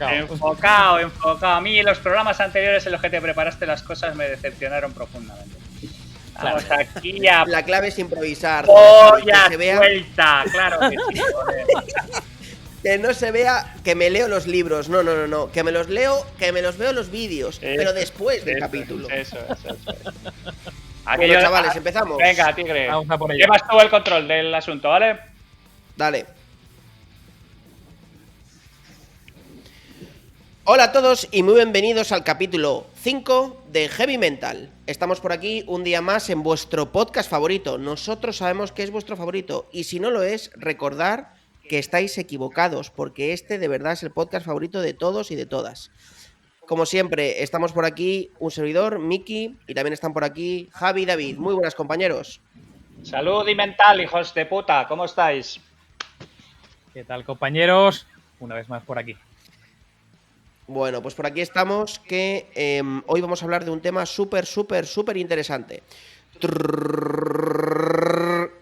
Enfocado. A mí los programas anteriores en los que te preparaste las cosas me decepcionaron profundamente. Vamos aquí a... La clave es improvisar. ¡Polla suelta! Claro que sí, joder. Que no se vea que me leo los libros. No. Que me los leo, que me los veo los vídeos. Pero después del capítulo. Eso. Bueno, chavales, empezamos. Venga, Tigre. Vamos a por ello. Llevas todo el control del asunto, ¿vale? Dale. Hola a todos y muy bienvenidos al capítulo 5 de Heavy Mental. Estamos por aquí un día más en vuestro podcast favorito. Nosotros sabemos que es vuestro favorito y si no lo es, recordad que estáis equivocados porque este de verdad es el podcast favorito de todos y de todas. Como siempre, estamos por aquí un servidor, Miki, y también están por aquí Javi y David. Muy buenas, compañeros. Salud y mental, hijos de puta. ¿Cómo estáis? ¿Qué tal, compañeros? Una vez más por aquí. Bueno, pues por aquí estamos, que hoy vamos a hablar de un tema súper interesante.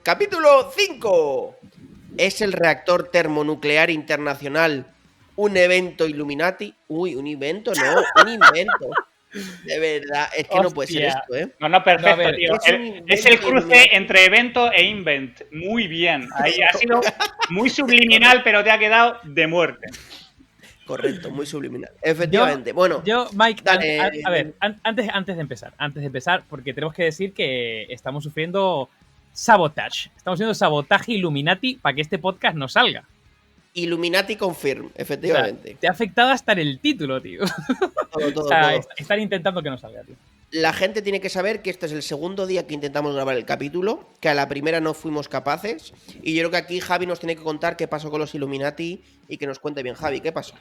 Capítulo 5. ¿Es el reactor termonuclear internacional un evento Illuminati? Uy, un invento, no, un invento. De verdad, es que no puede ser esto, ¿eh? No, perfecto, no, tío. Es el cruce entre evento e invent. Muy bien. Ahí ha sido muy subliminal, pero te ha quedado de muerte. Correcto, muy subliminal. Efectivamente. Yo, Mike, dale, a ver, antes de empezar, porque tenemos que decir que estamos sufriendo sabotage. Estamos haciendo sabotaje Illuminati para que este podcast no salga. Illuminati confirm, efectivamente. O sea, te ha afectado hasta en el título, tío. Todo. O sea, están intentando que no salga, tío. La gente tiene que saber que este es el segundo día que intentamos grabar el capítulo, que a la primera no fuimos capaces, y yo creo que aquí Javi nos tiene que contar qué pasó con los Illuminati y que nos cuente bien. Javi, ¿qué pasó?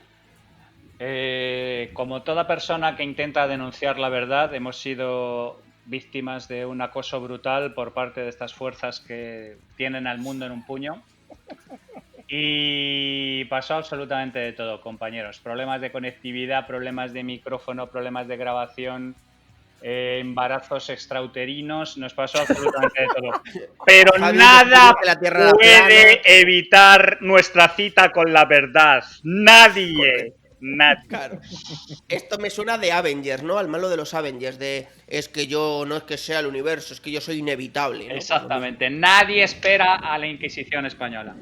Como toda persona que intenta denunciar la verdad, hemos sido víctimas de un acoso brutal por parte de estas fuerzas que tienen al mundo en un puño. Y pasó absolutamente de todo, compañeros. Problemas de conectividad, problemas de micrófono, problemas de grabación, embarazos extrauterinos, nos pasó absolutamente de todo. Pero Javi, nada la tierra puede evitar nuestra cita con la verdad. Nadie. Nadie. Claro. Esto me suena de Avengers, ¿no? Al malo de los Avengers, de es que yo no es que sea el universo, es que yo soy inevitable, ¿no? Exactamente. Nadie espera a la Inquisición española.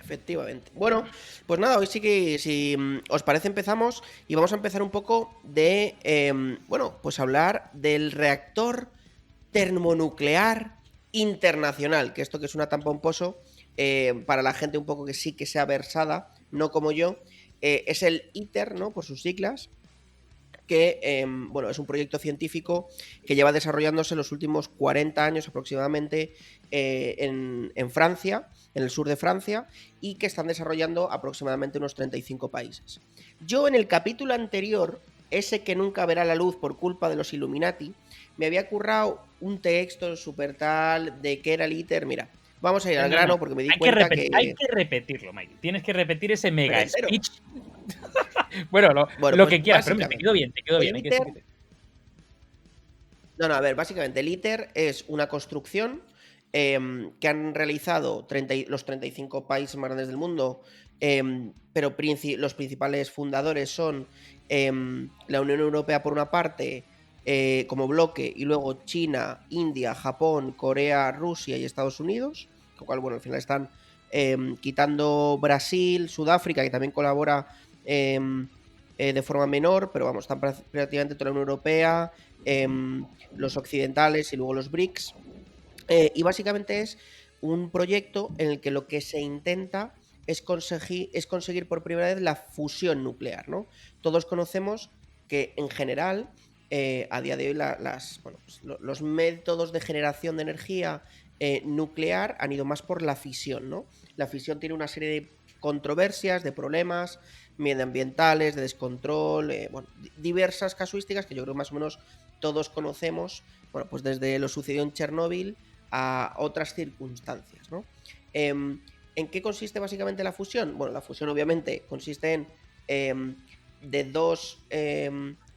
Efectivamente. Bueno, pues nada, hoy sí que, si os parece, empezamos y vamos a empezar un poco de, pues hablar del reactor termonuclear internacional, que esto que suena tan pomposo, para la gente un poco que sí que sea versada, no como yo, es el ITER, ¿no? Por sus siglas, que es un proyecto científico que lleva desarrollándose los últimos 40 años aproximadamente en Francia, en el sur de Francia, y que están desarrollando aproximadamente unos 35 países. Yo en el capítulo anterior, ese que nunca verá la luz por culpa de los Illuminati, me había currado un texto súper tal de qué era el ITER. Mira, vamos a ir al grano porque me di cuenta que... Hay que repetirlo, Mike. Tienes que repetir ese mega speech. Bueno, lo pues, que quieras, pero te quedó bien, ITER... No, a ver, básicamente el ITER es una construcción que han realizado los 35 países más grandes del mundo, pero los principales fundadores son la Unión Europea por una parte, como bloque, y luego China, India, Japón, Corea, Rusia y Estados Unidos, lo cual, bueno, al final están quitando Brasil, Sudáfrica, que también colabora de forma menor, pero vamos, están prácticamente toda la Unión Europea, los occidentales y luego los BRICS. Y básicamente es un proyecto en el que lo que se intenta es conseguir por primera vez la fusión nuclear, ¿no? Todos conocemos que en general, a día de hoy, los métodos de generación de energía nuclear han ido más por la fisión, ¿no? La fisión tiene una serie de controversias, de problemas medioambientales, de descontrol, diversas casuísticas que yo creo que más o menos todos conocemos, bueno, pues desde lo sucedido en Chernóbil a otras circunstancias, ¿no? ¿En qué consiste básicamente la fusión? Bueno, la fusión obviamente consiste en de dos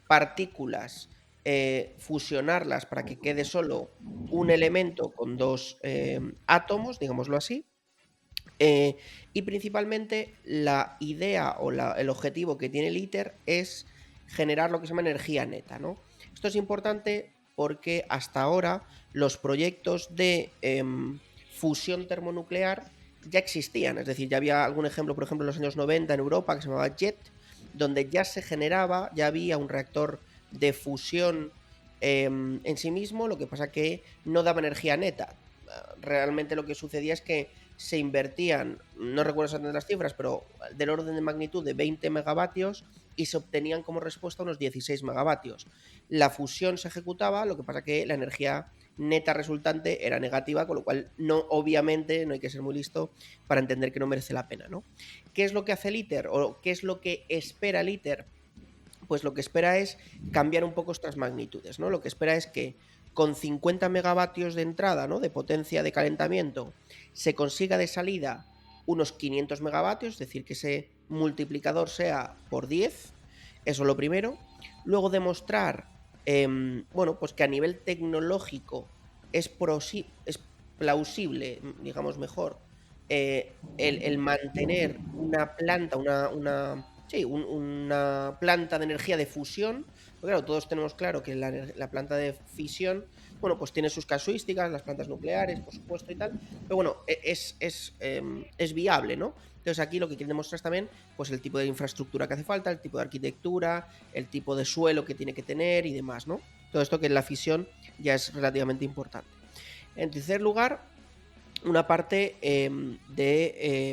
partículas fusionarlas para que quede solo un elemento con dos átomos, digámoslo así, Y principalmente la idea o el objetivo que tiene el ITER es generar lo que se llama energía neta, ¿no? Esto es importante porque hasta ahora los proyectos de fusión termonuclear ya existían, es decir, ya había algún ejemplo, por ejemplo, en los años 90 en Europa que se llamaba JET, donde ya se generaba, ya había un reactor de fusión en sí mismo, lo que pasa que no daba energía neta. Realmente lo que sucedía es que se invertían, no recuerdo exactamente las cifras, pero del orden de magnitud de 20 megavatios y se obtenían como respuesta unos 16 megavatios. La fusión se ejecutaba, lo que pasa que la energía neta resultante era negativa, con lo cual obviamente no hay que ser muy listo para entender que no merece la pena, ¿no? ¿Qué es lo que hace el ITER o qué es lo que espera el ITER? Pues lo que espera es cambiar un poco estas magnitudes, ¿no? Lo que espera es que con 50 megavatios de entrada, ¿no?, de potencia de calentamiento, se consiga de salida unos 500 megavatios, es decir, que ese multiplicador sea por 10, eso es lo primero. Luego demostrar, bueno, pues que a nivel tecnológico es plausible, digamos mejor, el mantener una planta, una planta de energía de fusión. Porque claro, todos tenemos claro que la planta de fisión, bueno, pues tiene sus casuísticas, las plantas nucleares, por supuesto, y tal, pero bueno, es viable, ¿no? Entonces aquí lo que quieren demostrar es también pues el tipo de infraestructura que hace falta, el tipo de arquitectura, el tipo de suelo que tiene que tener y demás, ¿no? Todo esto que en la fisión ya es relativamente importante. En tercer lugar, una parte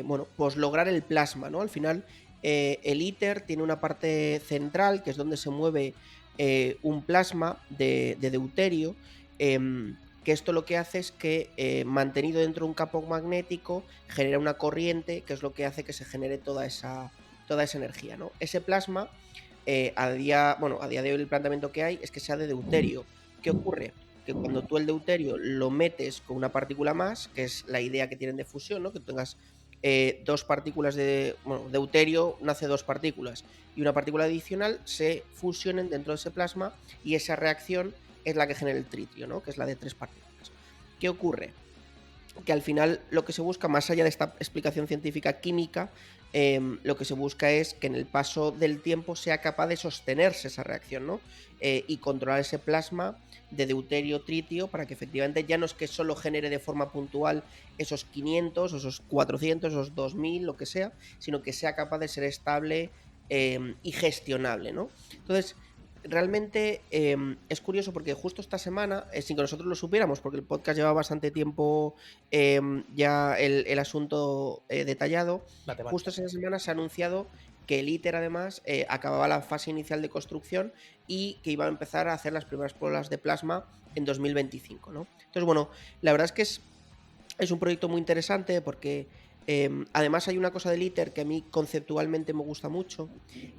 bueno, pues lograr el plasma, ¿no? Al final, el ITER tiene una parte central, que es donde se mueve un plasma de deuterio, que esto lo que hace es que, mantenido dentro de un campo magnético, genera una corriente, que es lo que hace que se genere toda esa energía, ¿no? Ese plasma, a día de hoy el planteamiento que hay es que sea de deuterio. ¿Qué ocurre? Que cuando tú el deuterio lo metes con una partícula más, que es la idea que tienen de fusión, ¿no? Que tengas dos partículas deuterio nace dos partículas y una partícula adicional se fusionen dentro de ese plasma y esa reacción es la que genera el tritio, ¿no? Que es la de 3 partículas. ¿Qué ocurre? Que al final lo que se busca, más allá de esta explicación científica química, lo que se busca es que en el paso del tiempo sea capaz de sostenerse esa reacción, ¿no? Y controlar ese plasma de deuterio-tritio para que efectivamente ya no es que solo genere de forma puntual esos 500, esos 400, esos 2000, lo que sea, sino que sea capaz de ser estable y gestionable, ¿no? Entonces, realmente es curioso porque justo esta semana, sin que nosotros lo supiéramos, porque el podcast lleva bastante tiempo ya el asunto detallado, justo esta semana se ha anunciado que el ITER además acababa la fase inicial de construcción y que iba a empezar a hacer las primeras pruebas de plasma en 2025, ¿no? Entonces, bueno, la verdad es que es un proyecto muy interesante porque además hay una cosa del ITER que a mí conceptualmente me gusta mucho,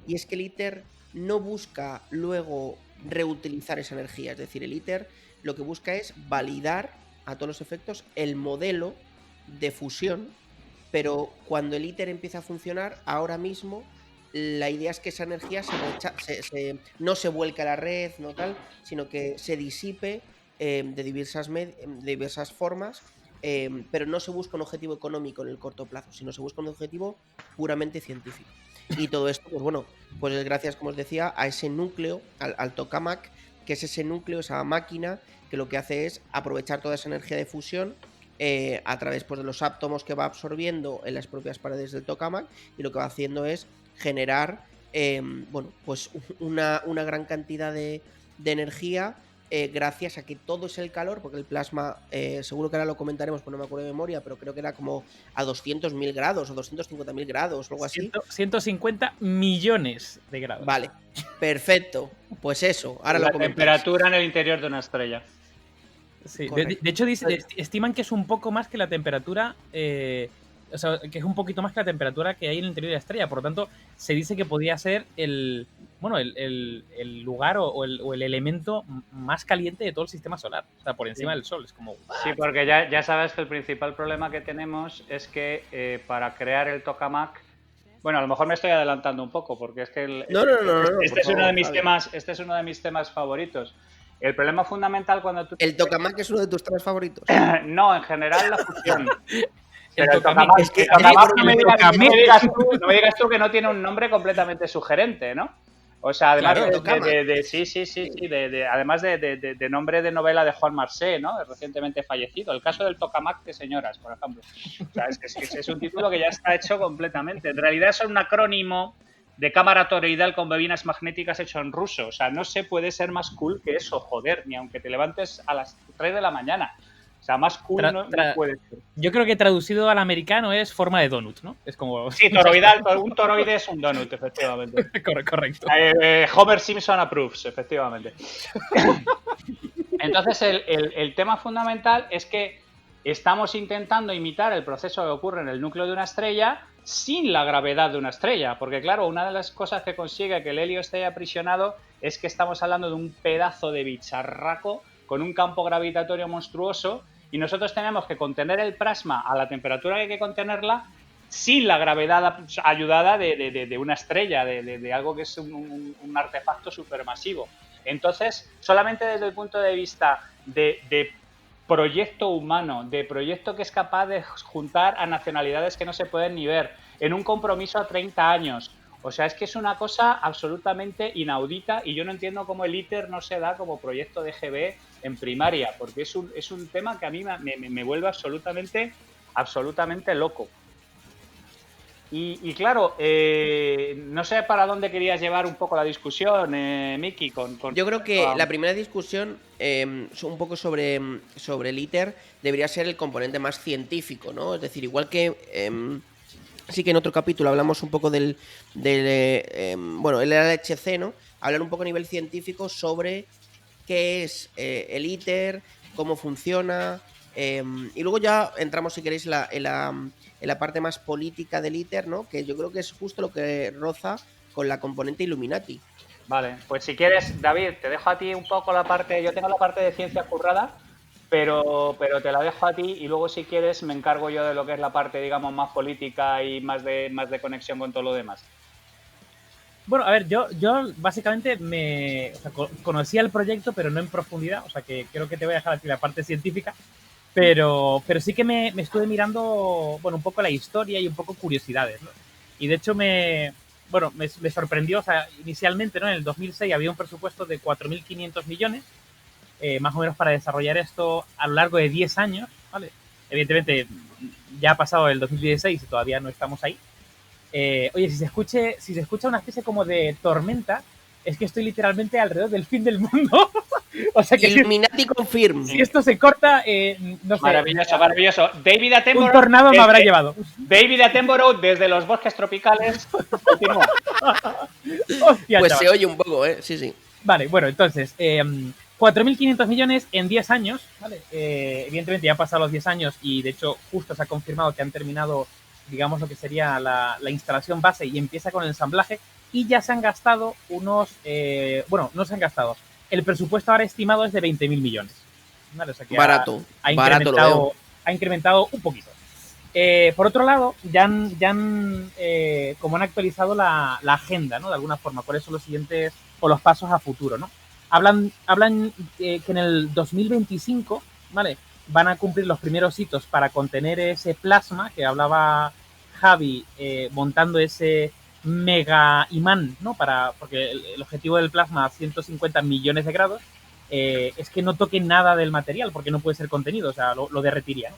y es que el ITER no busca luego reutilizar esa energía. Es decir, el ITER lo que busca es validar a todos los efectos el modelo de fusión, pero cuando el ITER empieza a funcionar, ahora mismo la idea es que esa energía no se vuelca a la red, no tal, sino que se disipe de diversas formas, pero no se busca un objetivo económico en el corto plazo, sino se busca un objetivo puramente científico. Y todo esto, pues bueno, pues es gracias, como os decía, a ese núcleo, al tokamak, que es ese núcleo, esa máquina, que lo que hace es aprovechar toda esa energía de fusión a través, pues, de los átomos que va absorbiendo en las propias paredes del tokamak, y lo que va haciendo es generar bueno, pues una gran cantidad de energía gracias a que todo es el calor, porque el plasma, seguro que ahora lo comentaremos, pues no me acuerdo de memoria, pero creo que era como a 200.000 grados o 250.000 grados o algo así. 150 millones de grados. Vale, perfecto. Pues eso, ahora la lo comentáis. Temperatura en el interior de una estrella. Sí, de hecho estiman que es un poco más que la temperatura, o sea, que es un poquito más que la temperatura que hay en el interior de la estrella. Por lo tanto, se dice que podría ser el lugar o el elemento más caliente de todo el sistema solar. O sea, por encima del Sol. Es como... Sí, porque ya sabes que el principal problema que tenemos es que para crear el tokamak, bueno, a lo mejor me estoy adelantando un poco, porque es que este es uno de mis temas favoritos. El problema fundamental cuando tú... ¿El tokamak es uno de tus temas favoritos? No, en general la fusión. Pero el tokamak. tokamak, Es que no me digas tú que no tiene un nombre completamente sugerente, ¿no? O sea, además Claro, de, tokamak. además de nombre de novela de Juan Marcé, ¿no? Recientemente fallecido. El caso del tokamak de señoras, por ejemplo. O sea, es un título que ya está hecho completamente. En realidad es un acrónimo de cámara toroidal con bobinas magnéticas hecho en ruso. O sea, no se puede ser más cool que eso, joder, ni aunque te levantes a las 3 de la mañana. O sea, más cool no puede ser. Yo creo que traducido al americano es forma de donut, ¿no? Es como... Sí, toroidal, un toroide es un donut, efectivamente. Correcto. Homer Simpson approves, efectivamente. Entonces, el tema fundamental es que estamos intentando imitar el proceso que ocurre en el núcleo de una estrella sin la gravedad de una estrella, porque claro, una de las cosas que consigue que el helio esté aprisionado es que estamos hablando de un pedazo de bicharraco con un campo gravitatorio monstruoso y nosotros tenemos que contener el plasma a la temperatura que hay que contenerla sin la gravedad ayudada de una estrella, de algo que es un artefacto supermasivo. Entonces, solamente desde el punto de vista de proyecto humano, de proyecto que es capaz de juntar a nacionalidades que no se pueden ni ver, en un compromiso a 30 años. O sea, es que es una cosa absolutamente inaudita y yo no entiendo cómo el ITER no se da como proyecto de GB en primaria, porque es un tema que a mí me vuelve absolutamente loco. Y claro, no sé para dónde querías llevar un poco la discusión, Miki. Yo creo que la primera discusión, un poco sobre el ITER, debería ser el componente más científico, ¿no? Es decir, igual que sí que en otro capítulo hablamos un poco del bueno, el LHC, ¿no? Hablar un poco a nivel científico sobre qué es el ITER, cómo funciona, y luego ya entramos, si queréis, en la parte más política del ITER, ¿no? Que yo creo que es justo lo que roza con la componente Illuminati. Vale, pues si quieres, David, te dejo a ti un poco la parte, yo tengo la parte de ciencia currada, pero te la dejo a ti y luego si quieres me encargo yo de lo que es la parte, digamos, más política y más de conexión con todo lo demás. Bueno, a ver, yo básicamente conocía el proyecto, pero no en profundidad, o sea que creo que te voy a dejar aquí la parte científica, pero sí que me estuve mirando, bueno, un poco la historia y un poco curiosidades, ¿no? Y de hecho me sorprendió, o sea, inicialmente, ¿no? En el 2006 había un presupuesto de 4.500 millones, más o menos para desarrollar esto a lo largo de 10 años, ¿vale? Evidentemente ya ha pasado el 2016 y todavía no estamos ahí. Oye, si se escucha una especie como de tormenta, es que estoy literalmente alrededor del fin del mundo. O sea que Illuminati confirm. Si esto se corta, no sé. Maravilloso. David Attenborough. Un tornado me habrá llevado. David Attenborough desde los bosques tropicales. Continúa. Hostia, pues chaval. Se oye un poco, ¿eh? Sí. Vale, bueno, entonces, 4.500 millones en 10 años, ¿vale? Evidentemente ya han pasado los 10 años y de hecho justo se ha confirmado que han terminado, digamos, lo que sería la instalación base y empieza con el ensamblaje y ya se han gastado unos... bueno, no se han gastado. El presupuesto ahora estimado es de 20.000 millones. ¿Vale? O sea que barato. Ha incrementado un poquito. Por otro lado, ya han como han actualizado la agenda, ¿no? De alguna forma, cuáles son los siguientes o los pasos a futuro, ¿no? Hablan que en el 2025, ¿vale? Van a cumplir los primeros hitos para contener ese plasma que hablaba Javi, montando ese mega imán, ¿no? Porque el objetivo del plasma a 150 millones de grados es que no toque nada del material porque no puede ser contenido, o sea, lo derretiría, ¿no?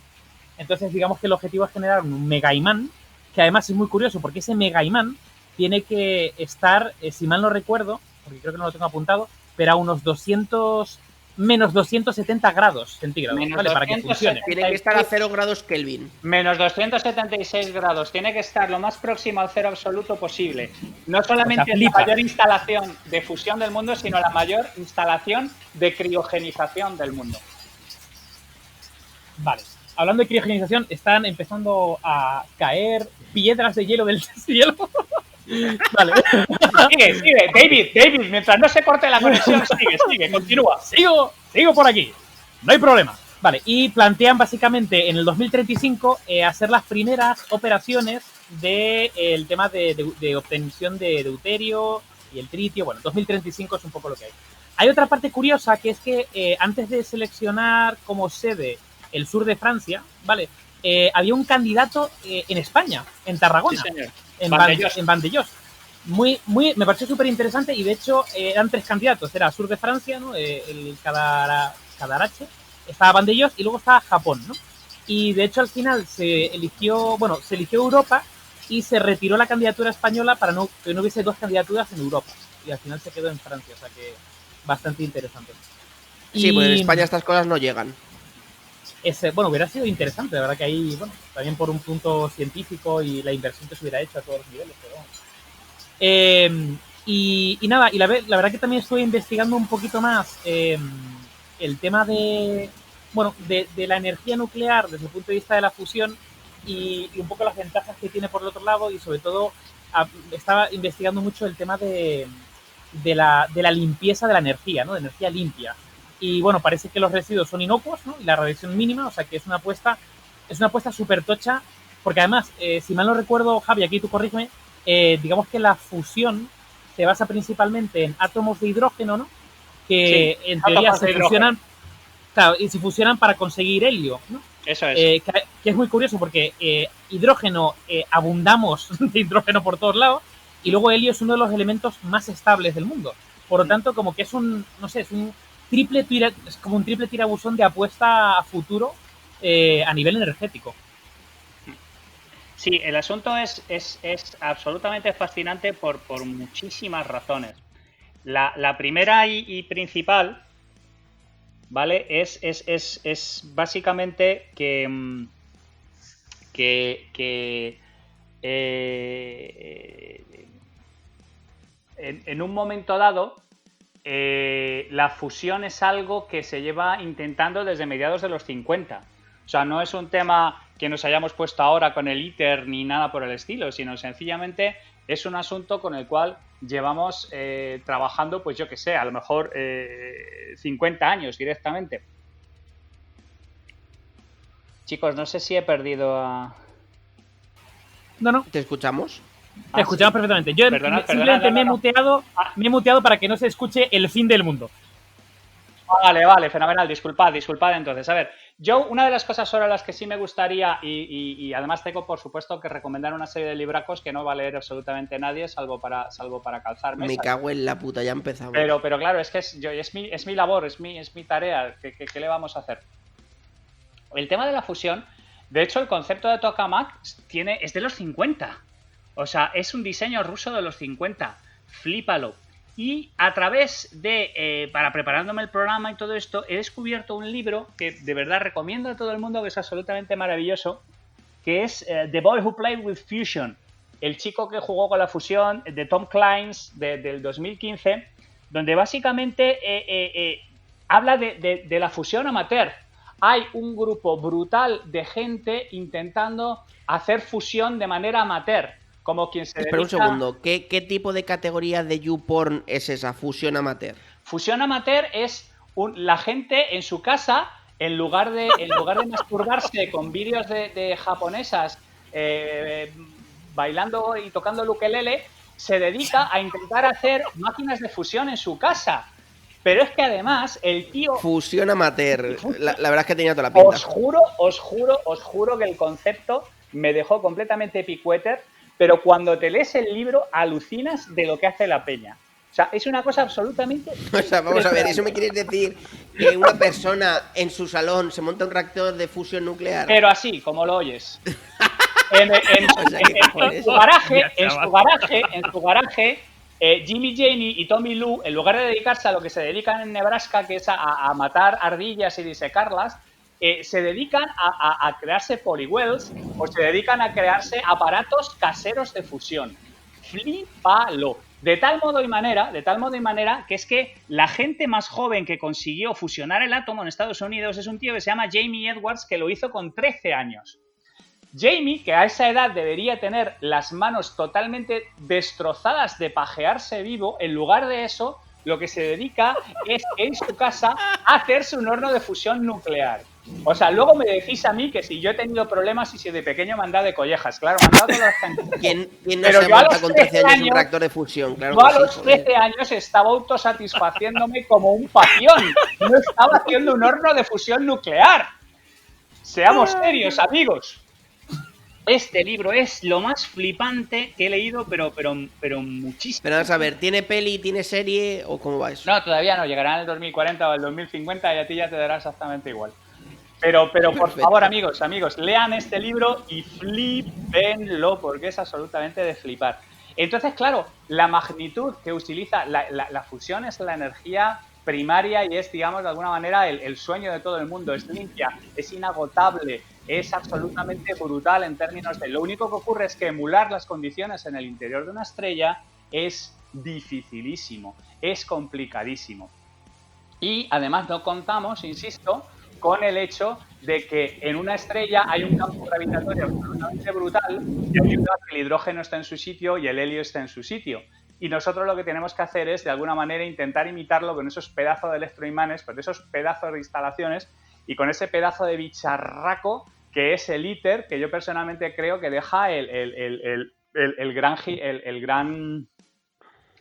Entonces, digamos que el objetivo es generar un mega imán, que además es muy curioso porque ese mega imán tiene que estar, si mal no recuerdo, porque creo que no lo tengo apuntado, pero a unos menos 270 grados centígrados, ¿vale? Para que funcione. Tiene que estar a 0 grados Kelvin. Menos 276 grados. Tiene que estar lo más próximo al cero absoluto posible. No solamente es la mayor instalación de fusión del mundo, sino la mayor instalación de criogenización del mundo. Vale. Hablando de criogenización, están empezando a caer piedras de hielo del cielo. Vale. Sigue. David, mientras no se corte la conexión, sigue, continúa. Sigo por aquí. No hay problema. Vale, y plantean básicamente en el 2035 hacer las primeras operaciones del tema de obtención de deuterio y el tritio. Bueno, 2035 es un poco lo que hay. Hay otra parte curiosa que es que antes de seleccionar como sede el sur de Francia, ¿vale? había un candidato en España, en Tarragona, Sí, señor. en Vandellós. Me pareció súper interesante y de hecho eran 3 candidatos. Era sur de Francia, ¿no? El Cadarache, estaba Vandellós y luego estaba Japón, ¿no? Y de hecho al final se eligió Europa y se retiró la candidatura española para que no hubiese 2 candidaturas en Europa. Y al final se quedó en Francia, o sea que bastante interesante. Sí, pues en España estas cosas no llegan. Bueno, hubiera sido interesante, la verdad que ahí, bueno, también por un punto científico y la inversión que se hubiera hecho a todos los niveles, pero vamos. Y nada, y la verdad que también estoy investigando un poquito más el tema de la energía nuclear desde el punto de vista de la fusión y un poco las ventajas que tiene por el otro lado y sobre todo estaba investigando mucho el tema de la limpieza de la energía, ¿no? De energía limpia. Y bueno, parece que los residuos son inocuos, ¿no? Y la radiación mínima, o sea que es una apuesta súper tocha, porque además, si mal no recuerdo, Javi, aquí tú corrígeme, digamos que la fusión se basa principalmente en átomos de hidrógeno, ¿no? Que sí, en teoría se fusionan, claro, y se fusionan para conseguir helio, ¿no? Eso es. Que es muy curioso porque hidrógeno, abundamos de hidrógeno por todos lados, y luego helio es uno de los elementos más estables del mundo. Por lo tanto, como que es un triple tirabuzón de apuesta a futuro a nivel energético. Sí, el asunto es absolutamente fascinante por muchísimas razones. La primera y principal, ¿vale? Es básicamente que en un momento dado la fusión es algo que se lleva intentando desde mediados de los 50. O sea, no es un tema que nos hayamos puesto ahora con el ITER ni nada por el estilo, sino sencillamente es un asunto con el cual llevamos trabajando, pues yo que sé, a lo mejor 50 años directamente. Chicos, no sé si he perdido a... No. ¿Te escuchamos? Te escuchamos perfectamente. Yo simplemente me he muteado para que no se escuche el fin del mundo. Vale, fenomenal. Disculpad entonces. A ver, yo una de las cosas sobre las que sí me gustaría y además tengo por supuesto que recomendar una serie de libracos que no va a leer absolutamente nadie salvo para calzarme. Me cago en la puta, ya empezamos. Pero claro, es que es mi labor, es mi tarea. ¿Qué le vamos a hacer? El tema de la fusión, de hecho el concepto de tokamak es de los 50. O sea, es un diseño ruso de los 50. Flípalo. Y a través de, para preparándome el programa y todo esto, he descubierto un libro que de verdad recomiendo a todo el mundo, que es absolutamente maravilloso, que es The Boy Who Played with Fusion, el chico que jugó con la fusión, de Tom Clynes, del 2015, donde básicamente habla de la fusión amateur. Hay un grupo brutal de gente intentando hacer fusión de manera amateur. Como quien se dedica... Espera un segundo, ¿qué tipo de categoría de YouPorn es esa? Fusión amateur. Fusión amateur es la gente en su casa, en lugar de masturbarse con vídeos de japonesas bailando y tocando el ukelele, se dedica a intentar hacer máquinas de fusión en su casa. Pero es que además el tío... Fusión amateur. La verdad es que tenía toda la pinta. Os juro que el concepto me dejó completamente picueter. Pero cuando te lees el libro, alucinas de lo que hace la peña. O sea, es una cosa absolutamente... O sea, vamos a ver, ¿eso me quieres decir que una persona en su salón se monta un reactor de fusión nuclear? Pero así, como lo oyes. En su garaje, Jimmy Jane y Tommy Lou, en lugar de dedicarse a lo que se dedican en Nebraska, que es a matar ardillas y disecarlas, se dedican a crearse polywells o se dedican a crearse aparatos caseros de fusión. Flipalo. De tal modo y manera que es que la gente más joven que consiguió fusionar el átomo en Estados Unidos es un tío que se llama Jamie Edwards, que lo hizo con 13 años. Jamie, que a esa edad debería tener las manos totalmente destrozadas de pajearse vivo, en lugar de eso, lo que se dedica es en su casa a hacerse un horno de fusión nuclear. O sea, luego me decís a mí que si yo he tenido problemas y si de pequeño me han dado de collejas. Claro, me han dado todas las cantidades. ¿Quién no se monta con 13 años un reactor de fusión? Claro, yo a los 13 años estaba autosatisfaciéndome como un pación. No estaba haciendo un horno de fusión nuclear. Seamos serios, amigos. Este libro es lo más flipante que he leído, pero muchísimo. Pero vamos a ver, ¿tiene peli, tiene serie o cómo va eso? No, todavía no. Llegará en el 2040 o el 2050 y a ti ya te dará exactamente igual. Pero por favor, amigos, lean este libro y flípenlo, porque es absolutamente de flipar. Entonces, claro, la magnitud que utiliza la fusión es la energía primaria y es, digamos, de alguna manera el sueño de todo el mundo. Es limpia, es inagotable, es absolutamente brutal en términos de... Lo único que ocurre es que emular las condiciones en el interior de una estrella es dificilísimo, es complicadísimo. Y además no contamos, insisto, con el hecho de que en una estrella hay un campo gravitatorio absolutamente brutal que ayuda a que el hidrógeno esté en su sitio y el helio esté en su sitio. Y nosotros lo que tenemos que hacer es, de alguna manera, intentar imitarlo con esos pedazos de electroimanes, con esos pedazos de instalaciones y con ese pedazo de bicharraco que es el ITER, que yo personalmente creo que deja el gran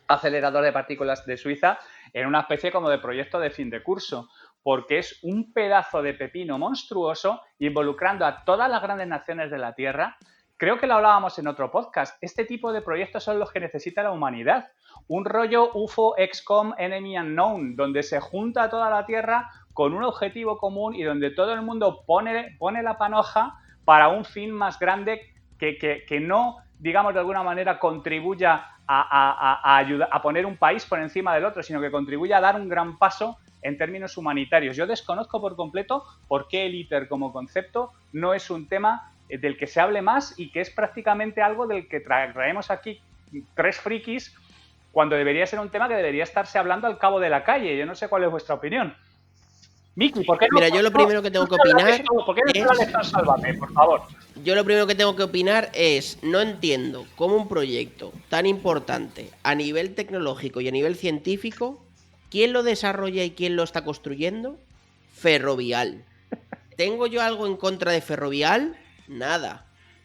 acelerador de partículas de Suiza en una especie como de proyecto de fin de curso, porque es un pedazo de pepino monstruoso involucrando a todas las grandes naciones de la Tierra. Creo que lo hablábamos en otro podcast. Este tipo de proyectos son los que necesita la humanidad. Un rollo UFO, XCOM, Enemy Unknown, donde se junta toda la Tierra con un objetivo común y donde todo el mundo pone la panoja para un fin más grande que no, digamos, de alguna manera contribuya a poner un país por encima del otro, sino que contribuya a dar un gran paso en términos humanitarios. Yo desconozco por completo por qué el ITER como concepto no es un tema del que se hable más y que es prácticamente algo del que traemos aquí tres frikis cuando debería ser un tema que debería estarse hablando al cabo de la calle. Yo no sé cuál es vuestra opinión. Miki, ¿por qué no? Mira, yo lo primero que tengo que opinar ¿Por qué no hablas tan Sálvame, por favor? Yo lo primero que tengo que opinar es, no entiendo cómo un proyecto tan importante a nivel tecnológico y a nivel científico, ¿quién lo desarrolla y quién lo está construyendo? Ferrovial. ¿Tengo yo algo en contra de Ferrovial? Nada.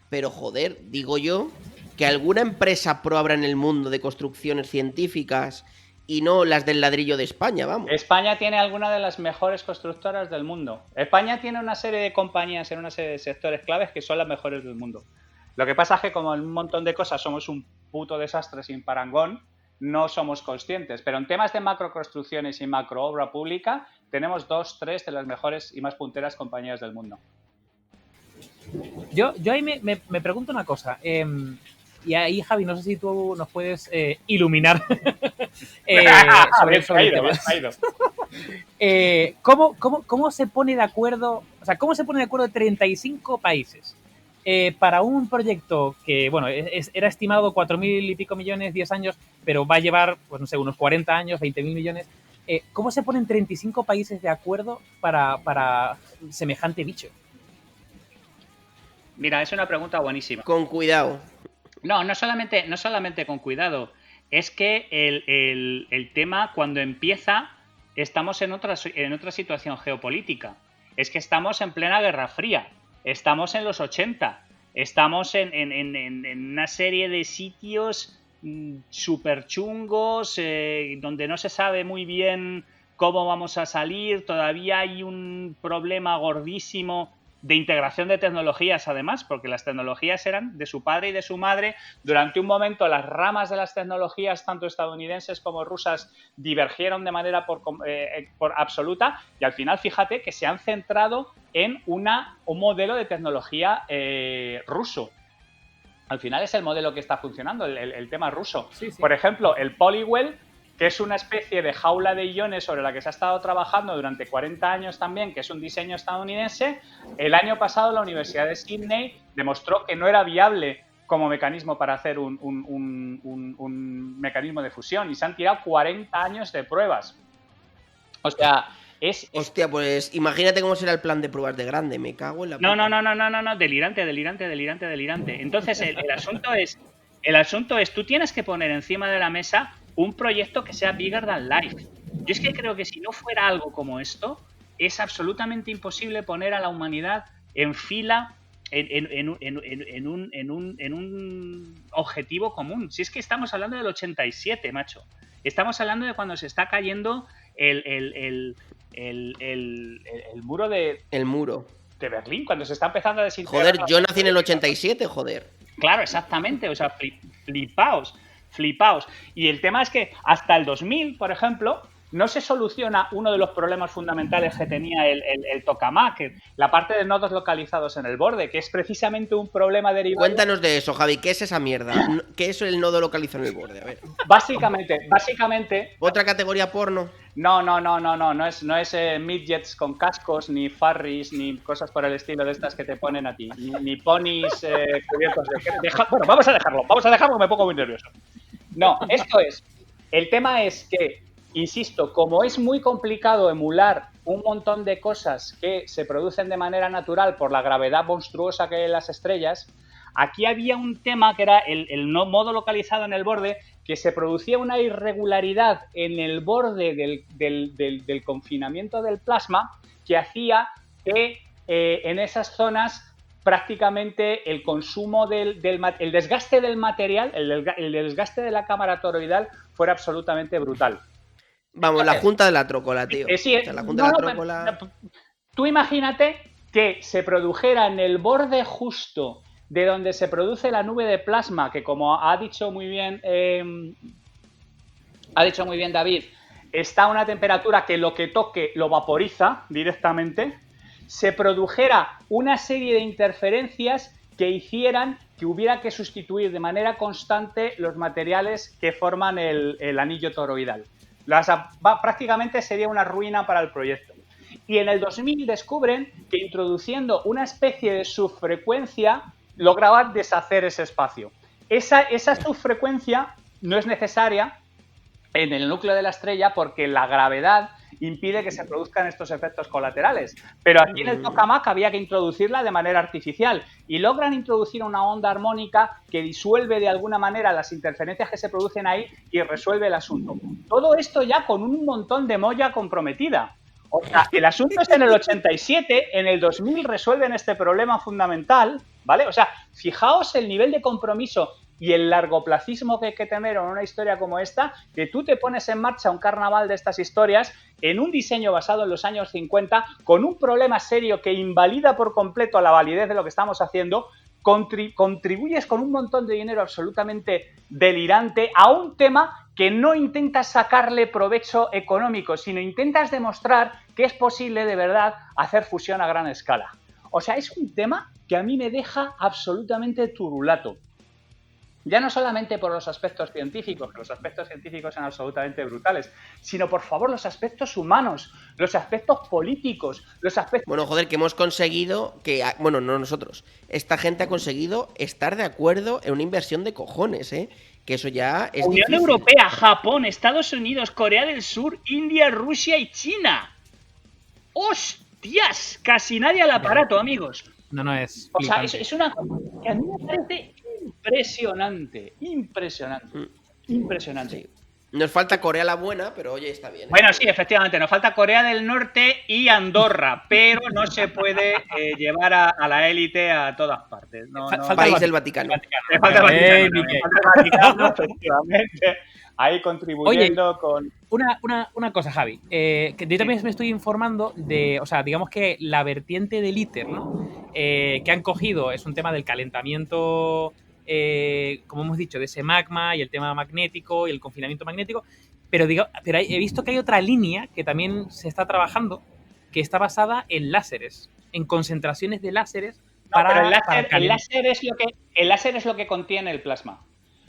Pero joder, digo yo que alguna empresa pro habrá en el mundo de construcciones científicas y no las del ladrillo de España, vamos. España tiene alguna de las mejores constructoras del mundo. España tiene una serie de compañías en una serie de sectores claves que son las mejores del mundo. Lo que pasa es que como en un montón de cosas somos un puto desastre sin parangón, no somos conscientes. Pero en temas de macroconstrucciones y macroobra pública tenemos 2, 3 de las mejores y más punteras compañías del mundo. Yo ahí me pregunto una cosa. Y ahí, Javi, no sé si tú nos puedes iluminar sobre el tema. ¿Cómo se pone de acuerdo? O sea, ¿cómo se pone de acuerdo 35 países para un proyecto que, bueno, era estimado 4.000 y pico millones, 10 años, pero va a llevar, pues no sé, unos 40 años, 20.000 millones? ¿Cómo se ponen 35 países de acuerdo para semejante bicho? Mira, es una pregunta buenísima. Con cuidado. No solamente con cuidado. Es que el tema, cuando empieza, estamos en otra situación geopolítica. Es que estamos en plena Guerra Fría. Estamos en los 80. Estamos en una serie de sitios súper chungos, donde no se sabe muy bien cómo vamos a salir. Todavía hay un problema gordísimo de integración de tecnologías, además, porque las tecnologías eran de su padre y de su madre. Durante un momento las ramas de las tecnologías, tanto estadounidenses como rusas, divergieron de manera por absoluta y al final, fíjate, que se han centrado en un modelo de tecnología ruso. Al final es el modelo que está funcionando, el tema ruso. Sí. Por ejemplo, el Polywell, que es una especie de jaula de iones sobre la que se ha estado trabajando durante 40 años también, que es un diseño estadounidense. El año pasado la Universidad de Sydney demostró que no era viable como mecanismo para hacer un mecanismo de fusión y se han tirado 40 años de pruebas. O sea, Hostia, pues imagínate cómo será el plan de pruebas de grande, me cago en la puta. No, delirante. Entonces el asunto es, tú tienes que poner encima de la mesa un proyecto que sea bigger than life. Yo es que creo que si no fuera algo como esto, es absolutamente imposible poner a la humanidad en fila en un objetivo común. Si es que estamos hablando del 87, macho. Estamos hablando de cuando se está cayendo el muro de... El muro. Berlín, cuando se está empezando a desintegrar. Joder, yo nací en el 87, joder. Claro, exactamente, o sea, flipaos. Y el tema es que hasta el 2000, por ejemplo, no se soluciona uno de los problemas fundamentales que tenía el tokamak, la parte de nodos localizados en el borde, que es precisamente un problema derivado. Cuéntanos de eso, Javi, ¿qué es esa mierda? ¿Qué es el nodo localizado en el borde? A ver. Básicamente. ¿Otra categoría porno? No es midgets con cascos, ni farris, ni cosas por el estilo de estas que te ponen a ti, ni ponis cubiertos de... Bueno, vamos a dejarlo, me pongo muy nervioso. No, esto es. El tema es que, insisto, como es muy complicado emular un montón de cosas que se producen de manera natural por la gravedad monstruosa que hay en las estrellas, aquí había un tema que era el modo localizado en el borde, que se producía una irregularidad en el borde del confinamiento del plasma que hacía que en esas zonas prácticamente el consumo el desgaste del material, el desgaste de la cámara toroidal fuera absolutamente brutal. Vamos, la junta de la trócola, tío. Sí, o sea, la junta de la trócola... Tú imagínate que se produjera en el borde justo de donde se produce la nube de plasma, que como ha dicho muy bien David, está a una temperatura que lo que toque lo vaporiza directamente, se produjera una serie de interferencias que hicieran que hubiera que sustituir de manera constante los materiales que forman el anillo toroidal. Prácticamente sería una ruina para el proyecto. Y en el 2000 descubren que introduciendo una especie de subfrecuencia lograban deshacer ese espacio. Esa subfrecuencia no es necesaria en el núcleo de la estrella porque la gravedad impide que se produzcan estos efectos colaterales. Pero aquí en el tokamak había que introducirla de manera artificial y logran introducir una onda armónica que disuelve de alguna manera las interferencias que se producen ahí y resuelve el asunto. Todo esto ya con un montón de molla comprometida. O sea, el asunto es en el 87, en el 2000 resuelven este problema fundamental, ¿vale? O sea, fijaos el nivel de compromiso y el largoplacismo que hay que tener en una historia como esta, que tú te pones en marcha un carnaval de estas historias en un diseño basado en los años 50, con un problema serio que invalida por completo la validez de lo que estamos haciendo, contribuyes con un montón de dinero absolutamente delirante a un tema que no intentas sacarle provecho económico, sino intentas demostrar que es posible de verdad hacer fusión a gran escala. O sea, es un tema que a mí me deja absolutamente turulato. Ya no solamente por los aspectos científicos, que los aspectos científicos son absolutamente brutales, sino, por favor, los aspectos humanos, los aspectos políticos, los aspectos... Bueno, joder, que hemos conseguido que... Bueno, no nosotros. Esta gente ha conseguido estar de acuerdo en una inversión de cojones, ¿eh? Que eso ya es Unión difícil. Europea, Japón, Estados Unidos, Corea del Sur, India, Rusia y China. ¡Hostias! Casi nadie al aparato, amigos. No es... O sea, es una cosa que a mí me parece impresionante. Sí. Nos falta Corea la buena, pero oye, está bien. Bueno, sí, efectivamente, nos falta Corea del Norte y Andorra, pero no se puede llevar a la élite a todas partes. País del Vaticano. Me falta el Vaticano, efectivamente. Ahí contribuyendo. Oye, con... Una cosa, Javi, que yo también me estoy informando de, o sea, digamos que la vertiente del ITER, ¿no? Que han cogido es un tema del calentamiento, como hemos dicho, de ese magma y el tema magnético y el confinamiento magnético, pero he visto que hay otra línea que también se está trabajando, que está basada en láseres, en concentraciones de láseres. Pero el láser es lo que contiene el plasma.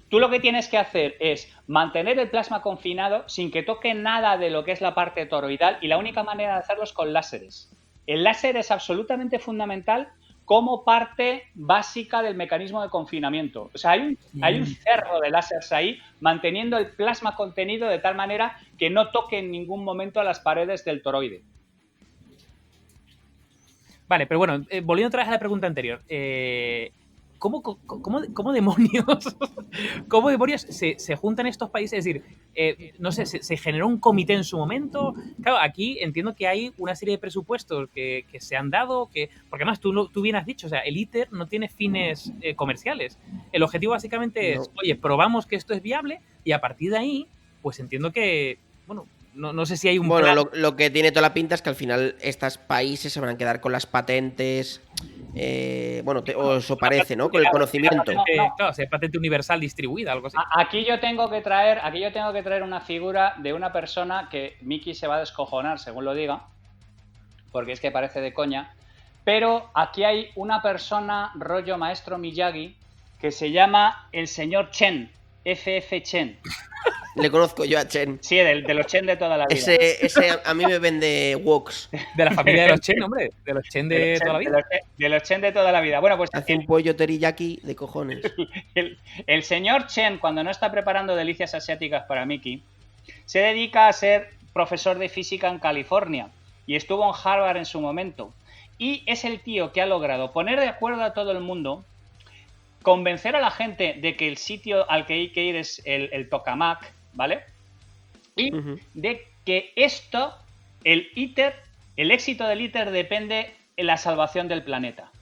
Tú lo que tienes que hacer es mantener el plasma confinado sin que toque nada de lo que es la parte toroidal y la única manera de hacerlo es con láseres. El láser es absolutamente fundamental como parte básica del mecanismo de confinamiento. O sea, hay un cerro de láseres ahí manteniendo el plasma contenido de tal manera que no toque en ningún momento a las paredes del toroide. Vale, pero bueno, volviendo otra vez a la pregunta anterior. ¿Cómo demonios se juntan estos países? Es decir, no sé, ¿se generó un comité en su momento? Claro, aquí entiendo que hay una serie de presupuestos que se han dado, porque además tú bien has dicho, o sea, el ITER no tiene fines comerciales. El objetivo básicamente es, oye, probamos que esto es viable y a partir de ahí, pues entiendo que, bueno, no sé si hay un Bueno, plan. lo que tiene toda la pinta es que al final estos países se van a quedar con las patentes. O eso parece, ¿no? Con el conocimiento. Claro, si hay patente universal distribuida, algo así. Aquí yo tengo que traer una figura de una persona que Miki se va a descojonar según lo diga, porque es que parece de coña, pero aquí hay una persona rollo maestro Miyagi que se llama el señor Chen, FF Chen. Le conozco yo a Chen. Sí, de los Chen de toda la vida. Ese a mí me vende woks. De la familia de los Chen, hombre. De los Chen de toda la vida. De los Chen de toda la vida. Bueno, pues hace un pollo teriyaki de cojones. El señor Chen, cuando no está preparando delicias asiáticas para Mickey, se dedica a ser profesor de física en California y estuvo en Harvard en su momento. Y es el tío que ha logrado poner de acuerdo a todo el mundo, convencer a la gente de que el sitio al que hay que ir es el tokamak, ¿vale? Y de que esto, el éxito del ITER depende en la salvación del planeta.